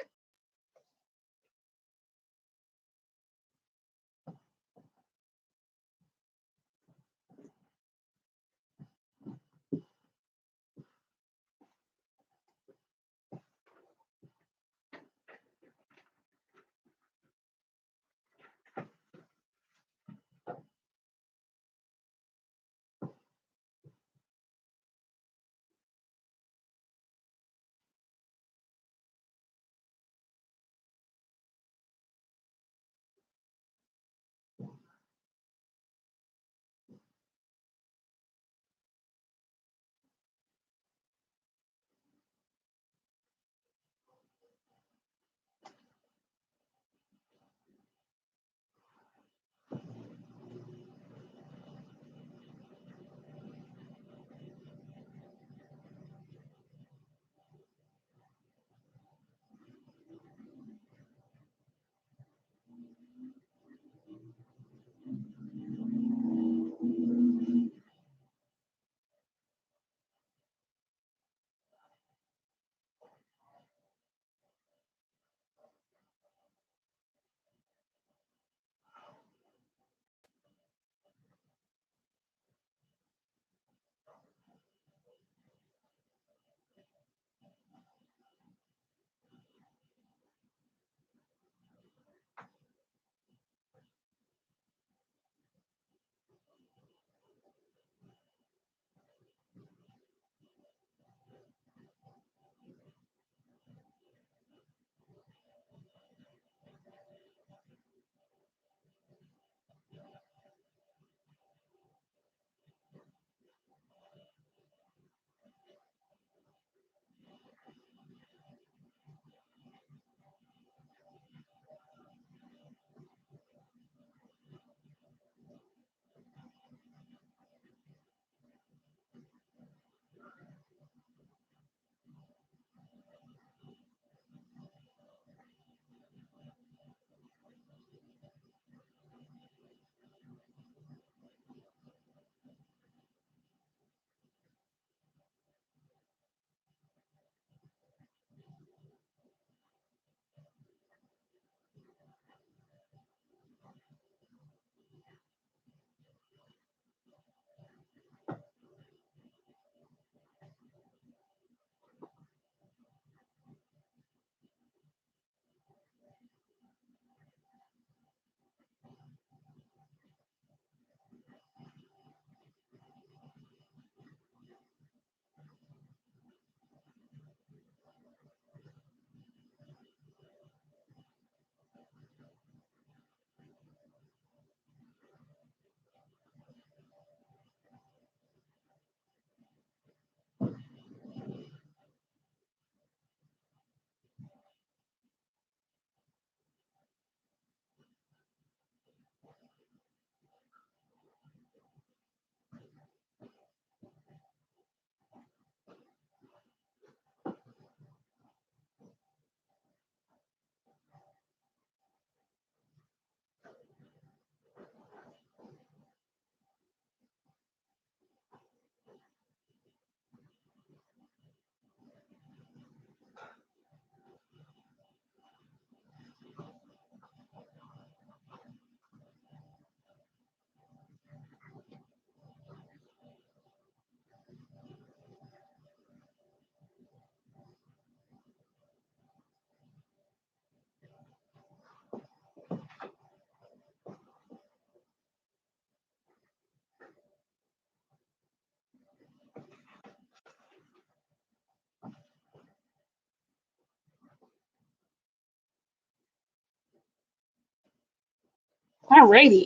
Alrighty,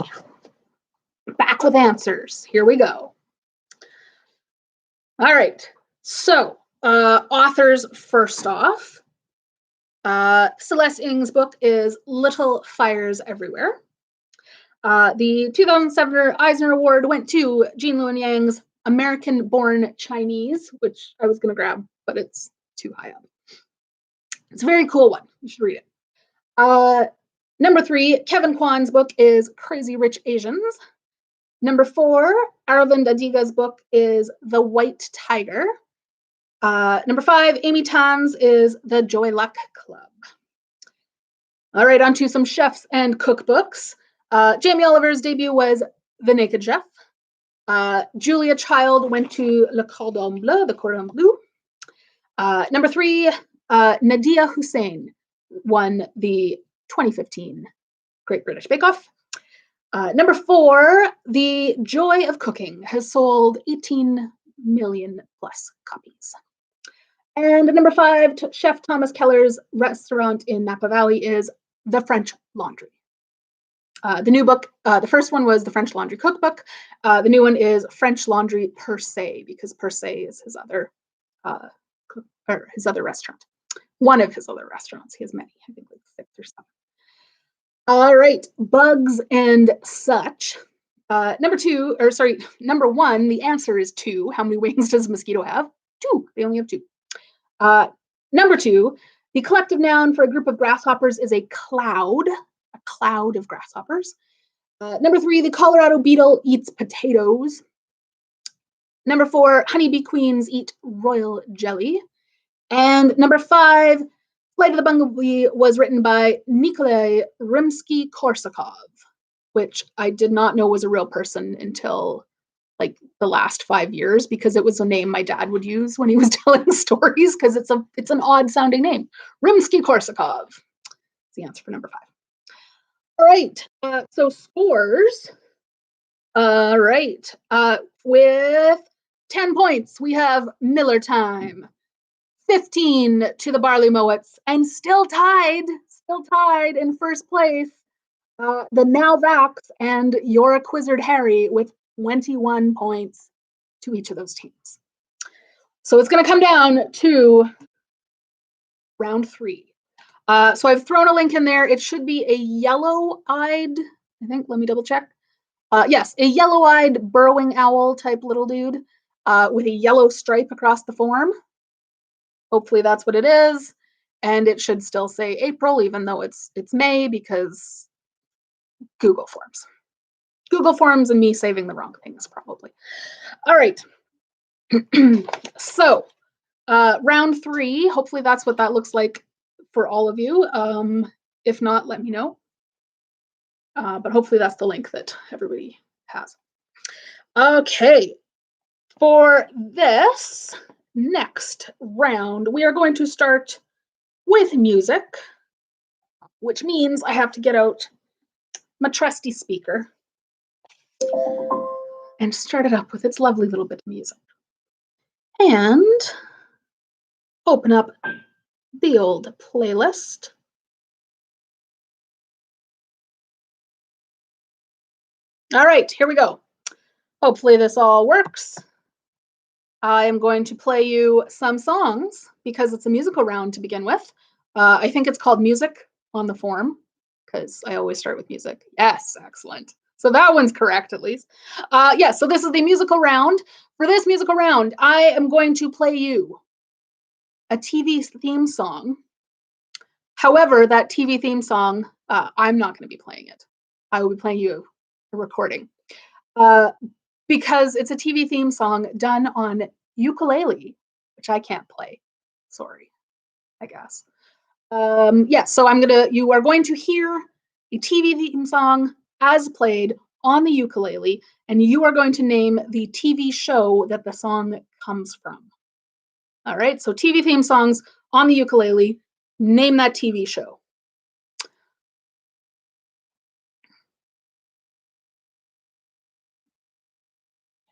back with answers. Here we go. All right, so authors first off. Celeste Ng's book is Little Fires Everywhere. The 2007 Eisner Award went to Jean Luen Yang's American-Born Chinese, which I was going to grab, but it's too high up. It's a very cool one. You should read it. Number 3, Kevin Kwan's book is Crazy Rich Asians. Number 4, Aravind Adiga's book is The White Tiger. Number 5, Amy Tan's is The Joy Luck Club. All right, on to some chefs and cookbooks. Jamie Oliver's debut was The Naked Chef. Julia Child went to Le Cordon Bleu, the Cordon Bleu. Number 3, Nadia Hussein won the 2015 Great British Bake Off. Number 4, The Joy of Cooking has sold 18 million plus copies. And number 5, Chef Thomas Keller's restaurant in Napa Valley is The French Laundry. The new book, the first one was The French Laundry Cookbook. The new one is French Laundry Per Se, because Per Se is his other restaurant. One of his other restaurants. He has many, I think like 6 or 7. All right, bugs and such. Number 1, the answer is 2. How many wings does a mosquito have? 2. They only have 2. Number 2, the collective noun for a group of grasshoppers is a cloud of grasshoppers. Number 3, the Colorado beetle eats potatoes. Number 4, honeybee queens eat royal jelly. And number 5, Flight of the Bumblebee was written by Nikolai Rimsky-Korsakov, which I did not know was a real person until like the last 5 years, because it was a name my dad would use when he was telling stories, because it's an odd sounding name. Rimsky-Korsakov is the answer for number 5. All right, so scores. All right, with 10 points, we have Miller Time. 15 to the Barley Mowats, and still tied in first place, the Now Vax and You're a Quizzard Harry with 21 points to each of those teams. So it's going to come down to round 3. So I've thrown a link in there. It should be a yellow-eyed, I think, let me double check. Yes, a yellow-eyed burrowing owl type little dude with a yellow stripe across the form. Hopefully that's what it is. And it should still say April, even though it's May, because Google Forms. Google Forms and me saving the wrong things, probably. All right. So round 3, hopefully that's what that looks like for all of you. If not, let me know. But hopefully that's the link that everybody has. Okay. For this next round, we are going to start with music, which means I have to get out my trusty speaker and start it up with its lovely little bit of music. And open up the old playlist. All right, here we go. Hopefully this all works. I am going to play you some songs because it's a musical round to begin with. I think it's called Music on the form because I always start with music. Yes, excellent. So that one's correct at least. Yes, so this is the musical round. For this musical round, I am going to play you a TV theme song. However, that TV theme song, I'm not going to be playing it. I will be playing you a recording. Because it's a TV theme song done on ukulele, which I can't play. Sorry, I guess. Yeah, so you are going to hear a TV theme song as played on the ukulele, and you are going to name the TV show that the song comes from. All right, so TV theme songs on the ukulele, name that TV show.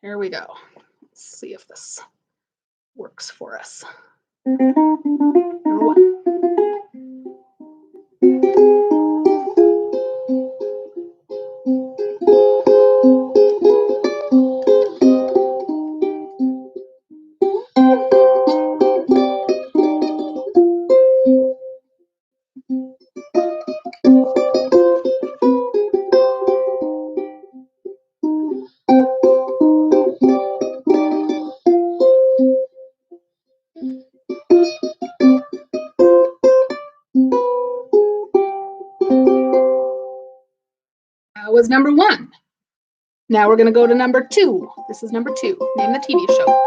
Here we go. Let's see if this works for us. Number 1. That was number 1. Now we're going to go to number 2. This is number 2. Name the TV show.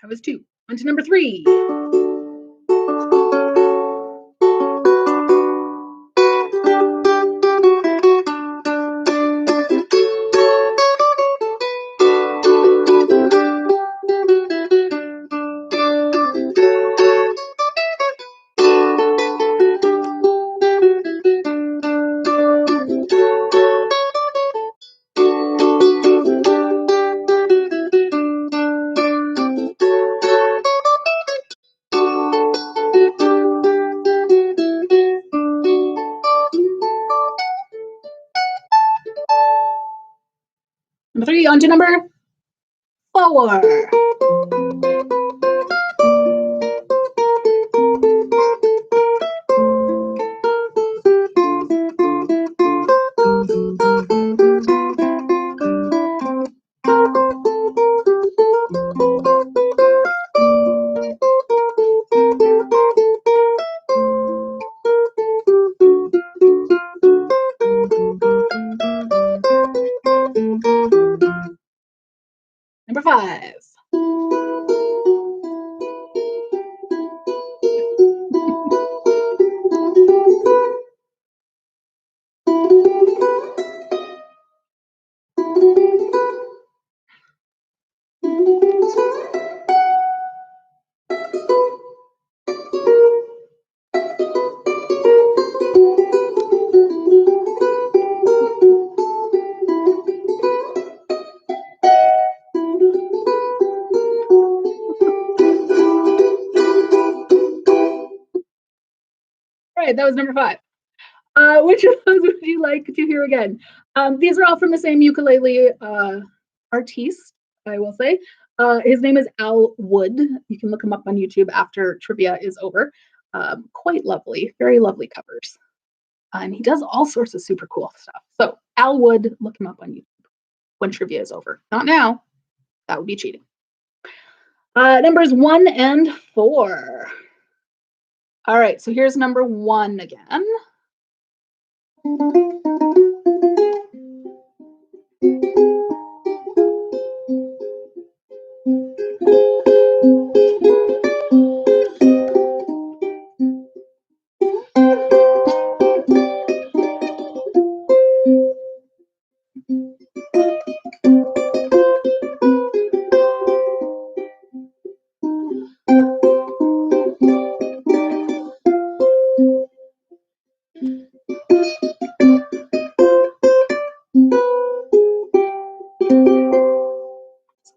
That was 2. On to number 3. Number 3, on to number 4. Number 5. Right, that was number 5. Which of those would you like to hear again? These are all from the same ukulele artiste, I will say. His name is Al Wood. You can look him up on YouTube after trivia is over. Quite lovely, very lovely covers. And he does all sorts of super cool stuff. So Al Wood, look him up on YouTube when trivia is over. Not now. That would be cheating. Numbers 1 and 4. All right, so here's number 1 again.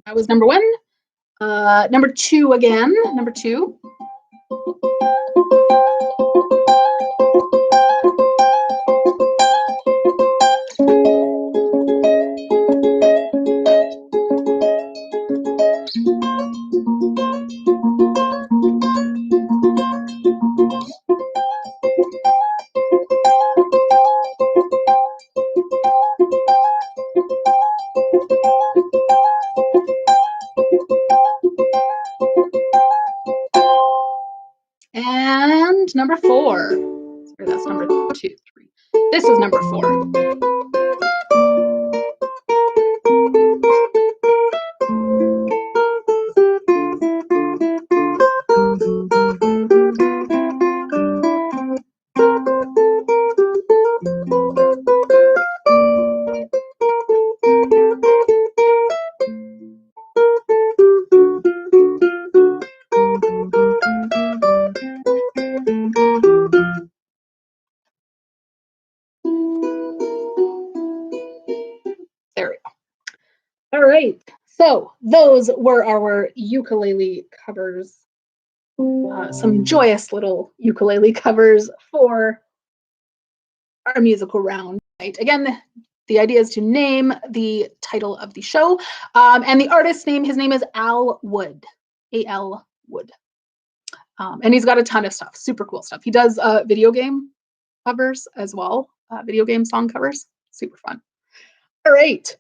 That was number 1. Number 2 again. Number 2. And number 4. Sorry, that's number 2, 3. This is number 4. There we go. All right. So those were our ukulele covers. Some joyous little ukulele covers for our musical round. Right. Again, The idea is to name the title of the show. And the artist's name, his name is Al Wood, A-L Wood. And he's got a ton of stuff, super cool stuff. He does video game covers as well, video game song covers, super fun. All right.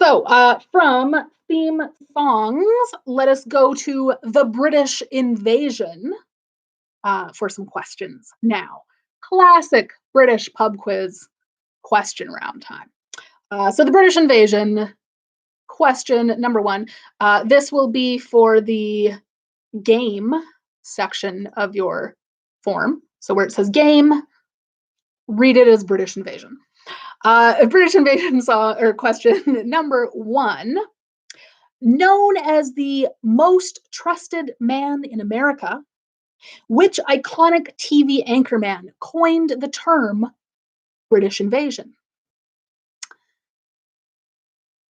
So from theme songs, let us go to the British invasion for some questions now. Classic British pub quiz question round time. So the British invasion, question number one. This will be for the game section of your form. So where it says game, read it as British invasion. British invasion song or question number one. Known as the most trusted man in America, which iconic TV anchorman coined the term British invasion?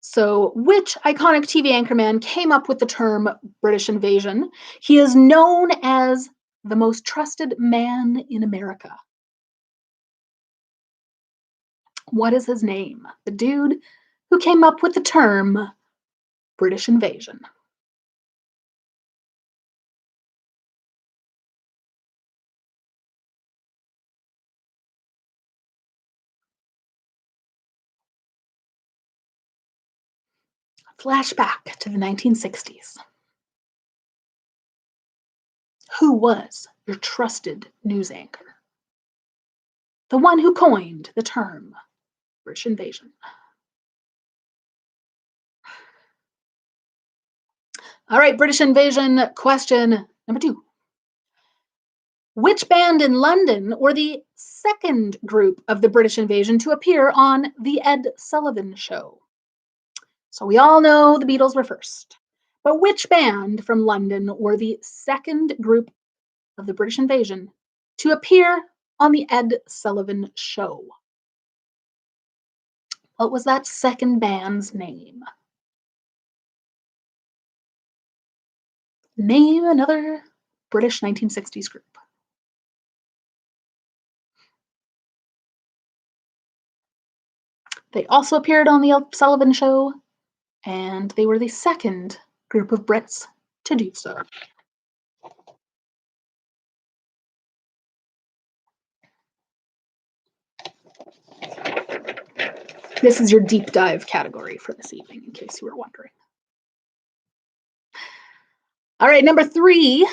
So, which iconic TV anchorman came up with the term British invasion? He is known as the most trusted man in America. What is his name? The dude who came up with the term British invasion. Flashback to the 1960s. Who was your trusted news anchor? The one who coined the term British invasion. All right, British invasion question number two. Which band in London were the second group of the British invasion to appear on The Ed Sullivan Show? So we all know the Beatles were first. But which band from London were the second group of the British invasion to appear on The Ed Sullivan Show? What was that second band's name? Name another British 1960s group. They also appeared on The Ed Sullivan Show, and they were the second group of Brits to do so. This is your deep dive category for this evening, in case you were wondering. All right, number three.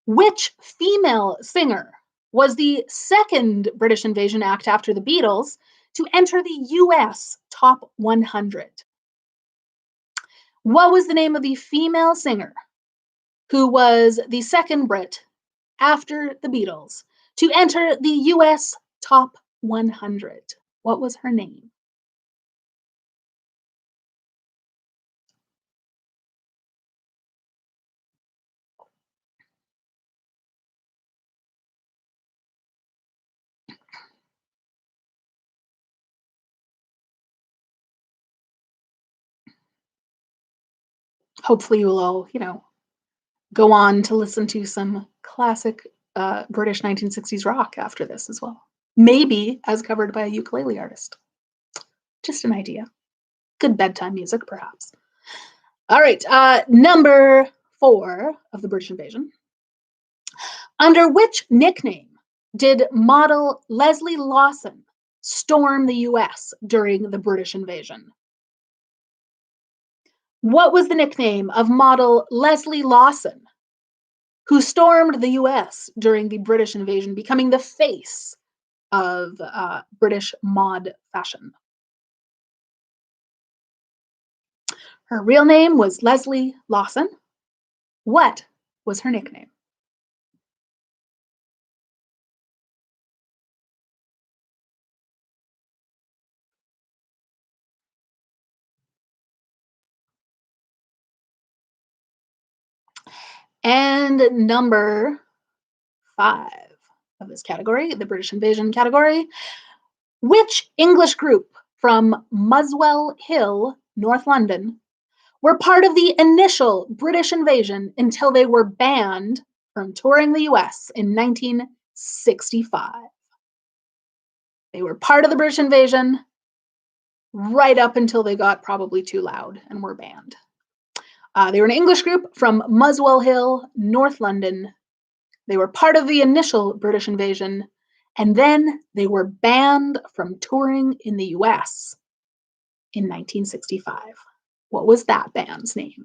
Which female singer was the second British invasion act after the Beatles to enter the US Top 100? What was the name of the female singer who was the second Brit after the Beatles to enter the US Top 100? What was her name? Hopefully you will all, go on to listen to some classic British 1960s rock after this as well. Maybe as covered by a ukulele artist. Just an idea. Good bedtime music, perhaps. All right, number four of the British invasion. Under which nickname did model Leslie Lawson storm the US during the British invasion? What was the nickname of model Leslie Lawson, who stormed the US during the British invasion, becoming the face of British mod fashion? Her real name was Leslie Lawson. What was her nickname? And number five of this category, the British invasion category. Which English group from Muswell Hill, North London, were part of the initial British invasion until they were banned from touring the US in 1965? They were part of the British invasion right up until they got probably too loud and were banned. They were an English group from Muswell Hill, North London. They were part of the initial British invasion, and then they were banned from touring in the US in 1965. What was that band's name?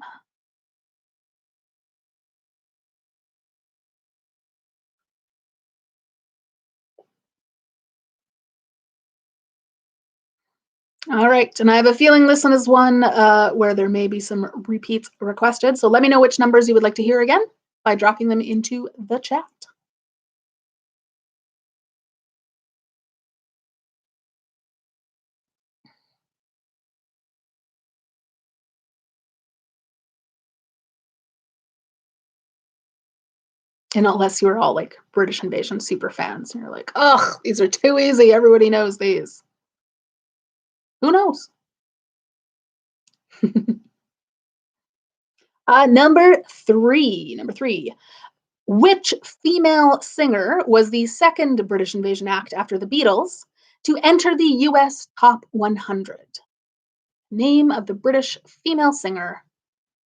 All right, and I have a feeling this one is one where there may be some repeats requested, so let me know which numbers you would like to hear again by dropping them into the chat. And unless you were all like British Invasion super fans and you're like, ugh, these are too easy, everybody knows these. Who knows? Number three. Which female singer was the second British invasion act after the Beatles to enter the US Top 100? Name of the British female singer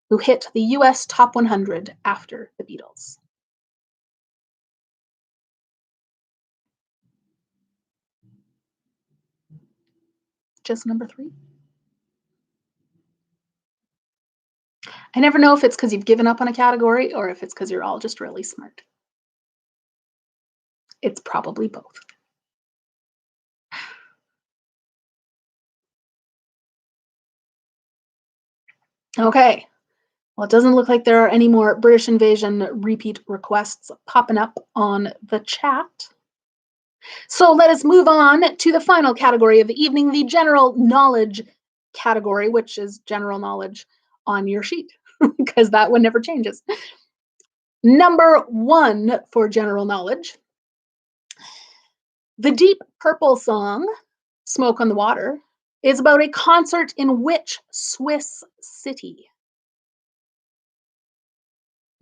who hit the US Top 100 after the Beatles. Just number three. I never know if it's because you've given up on a category or if it's because you're all just really smart. It's probably both. Okay. Well, it doesn't look like there are any more British invasion repeat requests popping up on the chat. So let us move on to the final category of the evening, the general knowledge category, which is general knowledge on your sheet, because that one never changes. Number one for general knowledge. The Deep Purple song, Smoke on the Water, is about a concert in which Swiss city?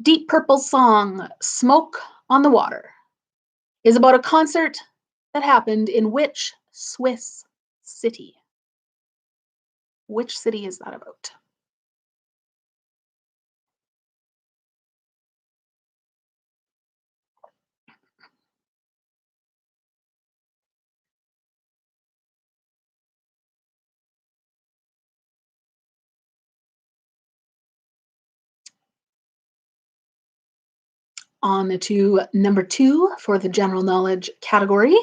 Deep Purple song, Smoke on the Water, is about a concert that happened in which Swiss city? Which city is that about? On to number two for the general knowledge category.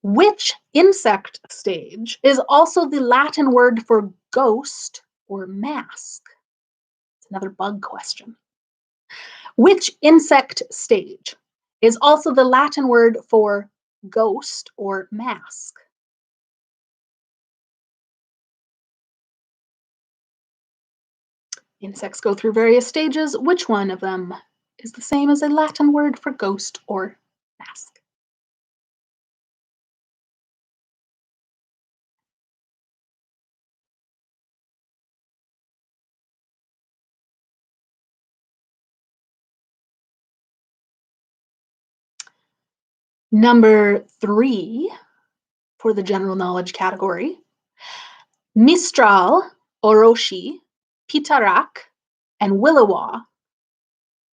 Which insect stage is also the Latin word for ghost or mask? It's another bug question. Which insect stage is also the Latin word for ghost or mask? Insects go through various stages. Which one of them is the same as a Latin word for ghost or mask? Number three for the general knowledge category. Mistral, Oroshi, Pitarak, and Willowa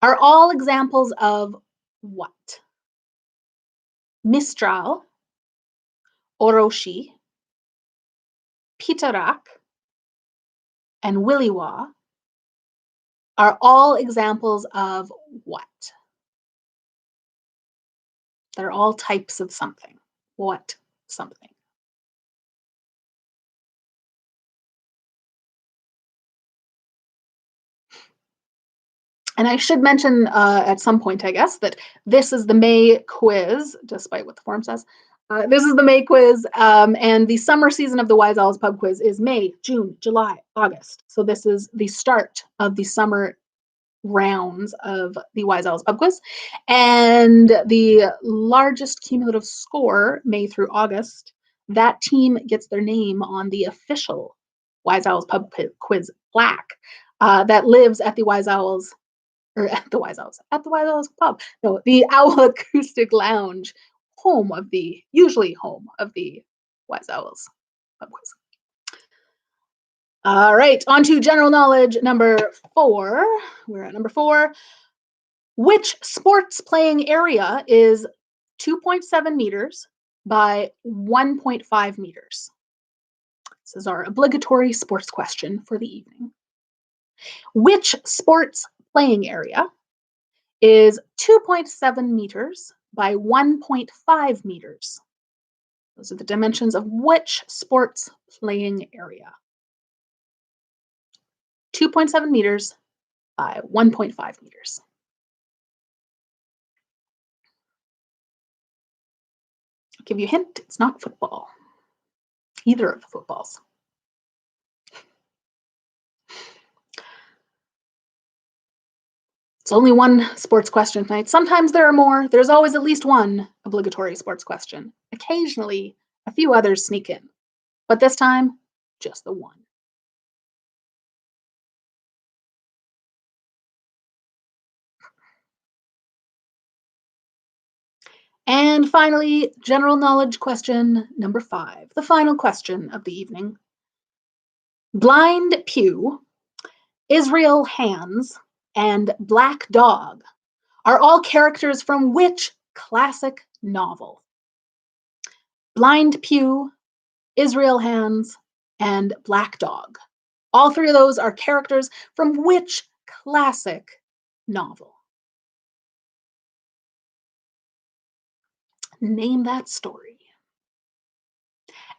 are all examples of what? Mistral, Oroshi, Pitarak, and Williwa are all examples of what? They're all types of something. What something? And I should mention at some point, I guess, that this is the May quiz, despite what the form says. This is the May quiz, and the summer season of the Wise Owls Pub Quiz is May, June, July, August. So this is the start of the summer rounds of the Wise Owls Pub Quiz. And the largest cumulative score, May through August, that team gets their name on the official Wise Owls Pub Quiz plaque that lives at the Wise Owls, or at the Wise Owls Pub. No, the Owl Acoustic Lounge, usually home of the Wise Owls pub quiz. All right, on to general knowledge number 4. We're at number 4. Which sports playing area is 2.7 meters by 1.5 meters? This is our obligatory sports question for the evening. Which sports playing area is 2.7 meters by 1.5 meters? Those are the dimensions of which sports playing area. 2.7 meters by 1.5 meters. I'll give you a hint, it's not football. Either of the footballs. It's only one sports question tonight. Sometimes there are more. There's always at least one obligatory sports question. Occasionally, a few others sneak in. But this time, just the one. And finally, general knowledge question number 5, the final question of the evening. Blind Pew, Israel Hands, and Black Dog are all characters from which classic novel? Blind Pew, Israel Hands, and Black Dog. All 3 of those are characters from which classic novel? Name that story.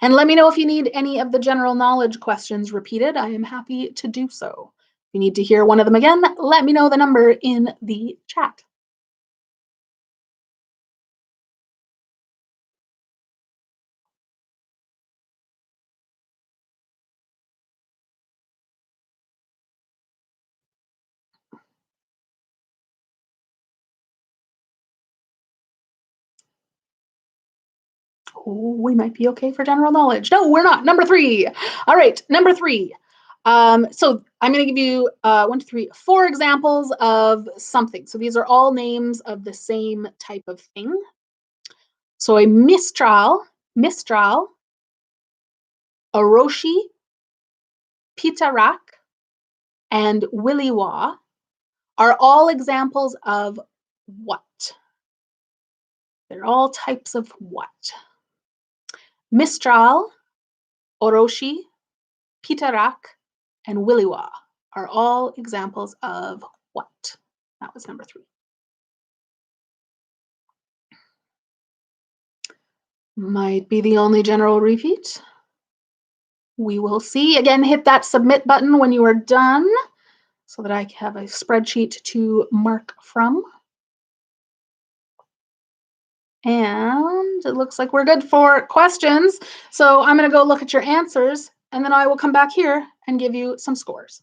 And let me know if you need any of the general knowledge questions repeated. I am happy to do so. If you need to hear one of them again, let me know the number in the chat. Oh, we might be okay for general knowledge. No, we're not. Number 3. All right, number 3. So I'm going to give you 1, 2, 3, 4 examples of something. So these are all names of the same type of thing. So a Mistral, Oroshi, Pitarak, and Williwa are all examples of what? They're all types of what? Mistral, Oroshi, Pitarak, and Williwa are all examples of what? That was number 3. Might be the only general repeat. We will see. Again, hit that submit button when you are done so that I have a spreadsheet to mark from. And it looks like we're good for questions. So I'm going to go look at your answers, and then I will come back here and give you some scores.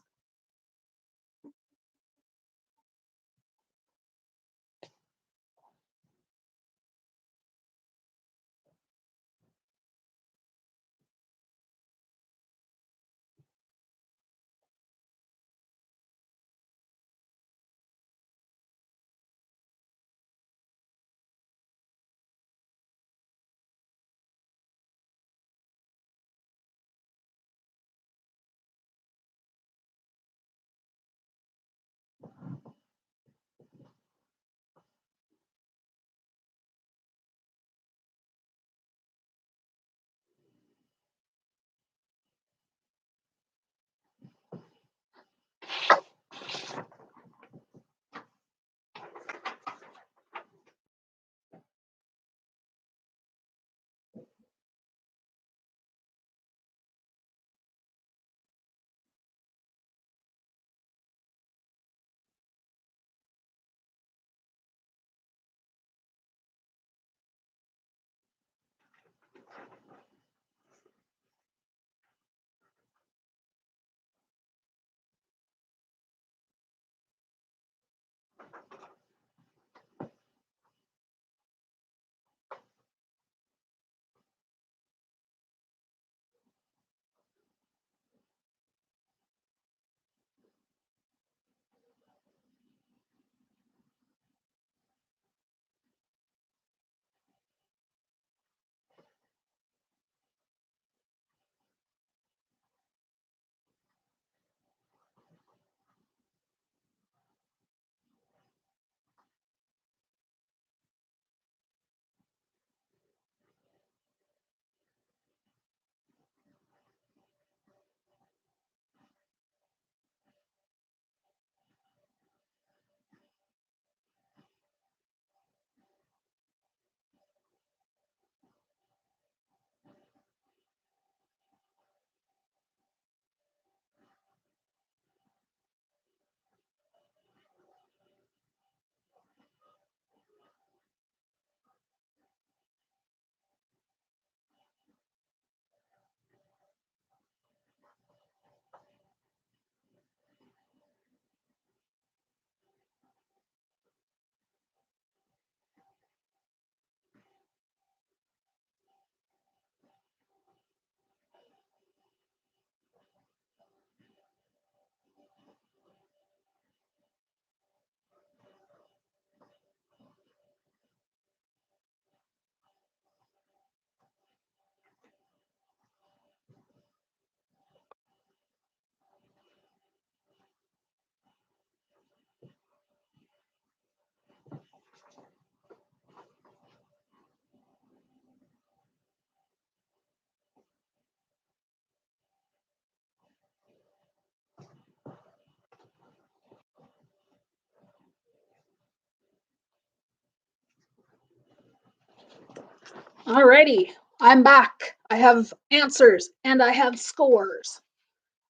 Alrighty, I'm back. I have answers and I have scores.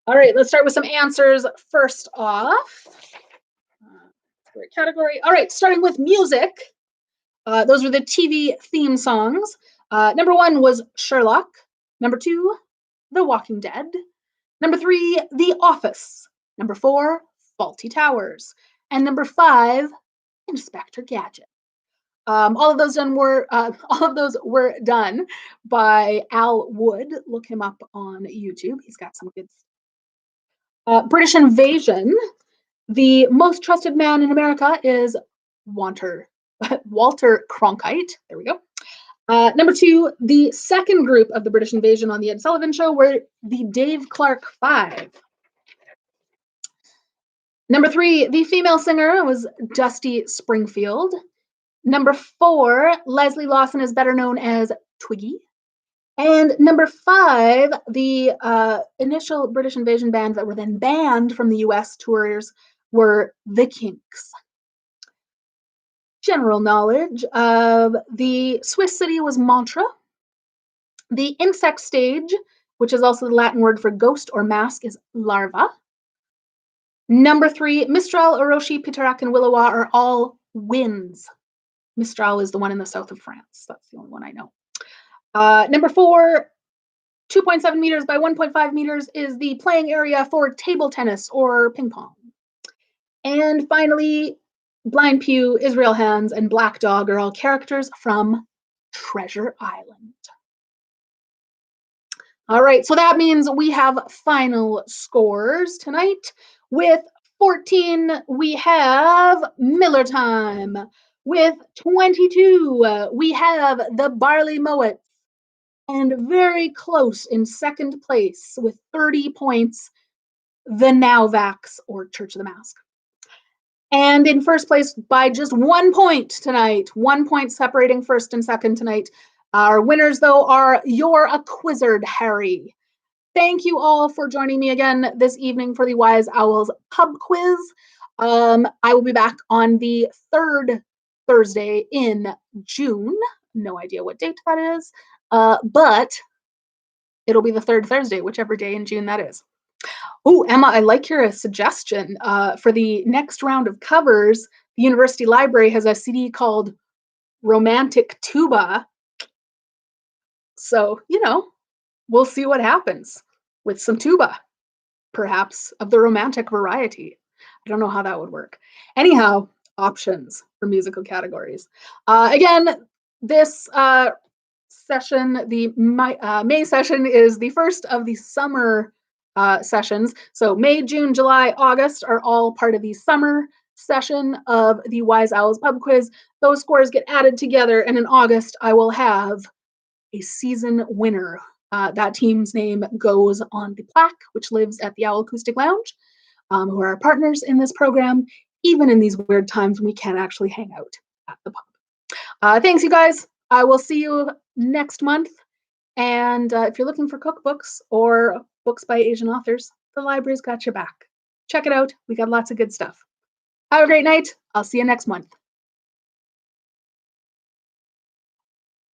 All right, let's start with some answers first off. Great category. All right, starting with music. Those were the TV theme songs. Number 1 was Sherlock. Number 2, The Walking Dead. Number 3, The Office. Number 4, Faulty Towers. And number 5, Inspector Gadget. All of those were done by Al Wood. Look him up on YouTube. He's got some good stuff. British Invasion. The most trusted man in America is Walter Cronkite. There we go. Number 2, the second group of the British Invasion on the Ed Sullivan Show were the Dave Clark Five. Number 3, the female singer was Dusty Springfield. Number 4, Leslie Lawson is better known as Twiggy. And number 5, the initial British Invasion bands that were then banned from the US tours were the Kinks. General knowledge of the Swiss city was Montreux. The insect stage, which is also the Latin word for ghost or mask, is larva. Number 3, Mistral, Orochi, Pitarac, and Willowa are all winds. Mistral is the one in the south of France. That's the only one I know. Number 4, 2.7 meters by 1.5 meters is the playing area for table tennis or ping pong. And finally, Blind Pew, Israel Hands, and Black Dog are all characters from Treasure Island. All right, so that means we have final scores tonight. With 14, we have Miller Time. With 22, we have the Barley Mowat. And very close in second place with 30 points, the Now Vax or Church of the Mask. And in first place by just 1 point tonight, 1 point separating first and second tonight. Our winners, though, are You're a Quizzard, Harry. Thank you all for joining me again this evening for the Wise Owls pub quiz. I will be back on the 3rd Thursday in June. No idea what date that is, but it'll be the 3rd Thursday, whichever day in June that is. Oh, Emma, I like your suggestion. For the next round of covers, the University Library has a CD called Romantic Tuba. So, we'll see what happens with some tuba, perhaps of the romantic variety. I don't know how that would work. Anyhow, options for musical categories. Again, this session, the May session, is the first of the summer sessions. So May, June, July, August are all part of the summer session of the Wise Owls pub quiz. Those scores get added together, and in August I will have a season winner. That team's name goes on the plaque, which lives at the Owl Acoustic Lounge, who are our partners in this program, even in these weird times when we can't actually hang out at the pub. Thanks, you guys. I will see you next month. And if you're looking for cookbooks or books by Asian authors, the library's got your back. Check it out. We got lots of good stuff. Have a great night. I'll see you next month.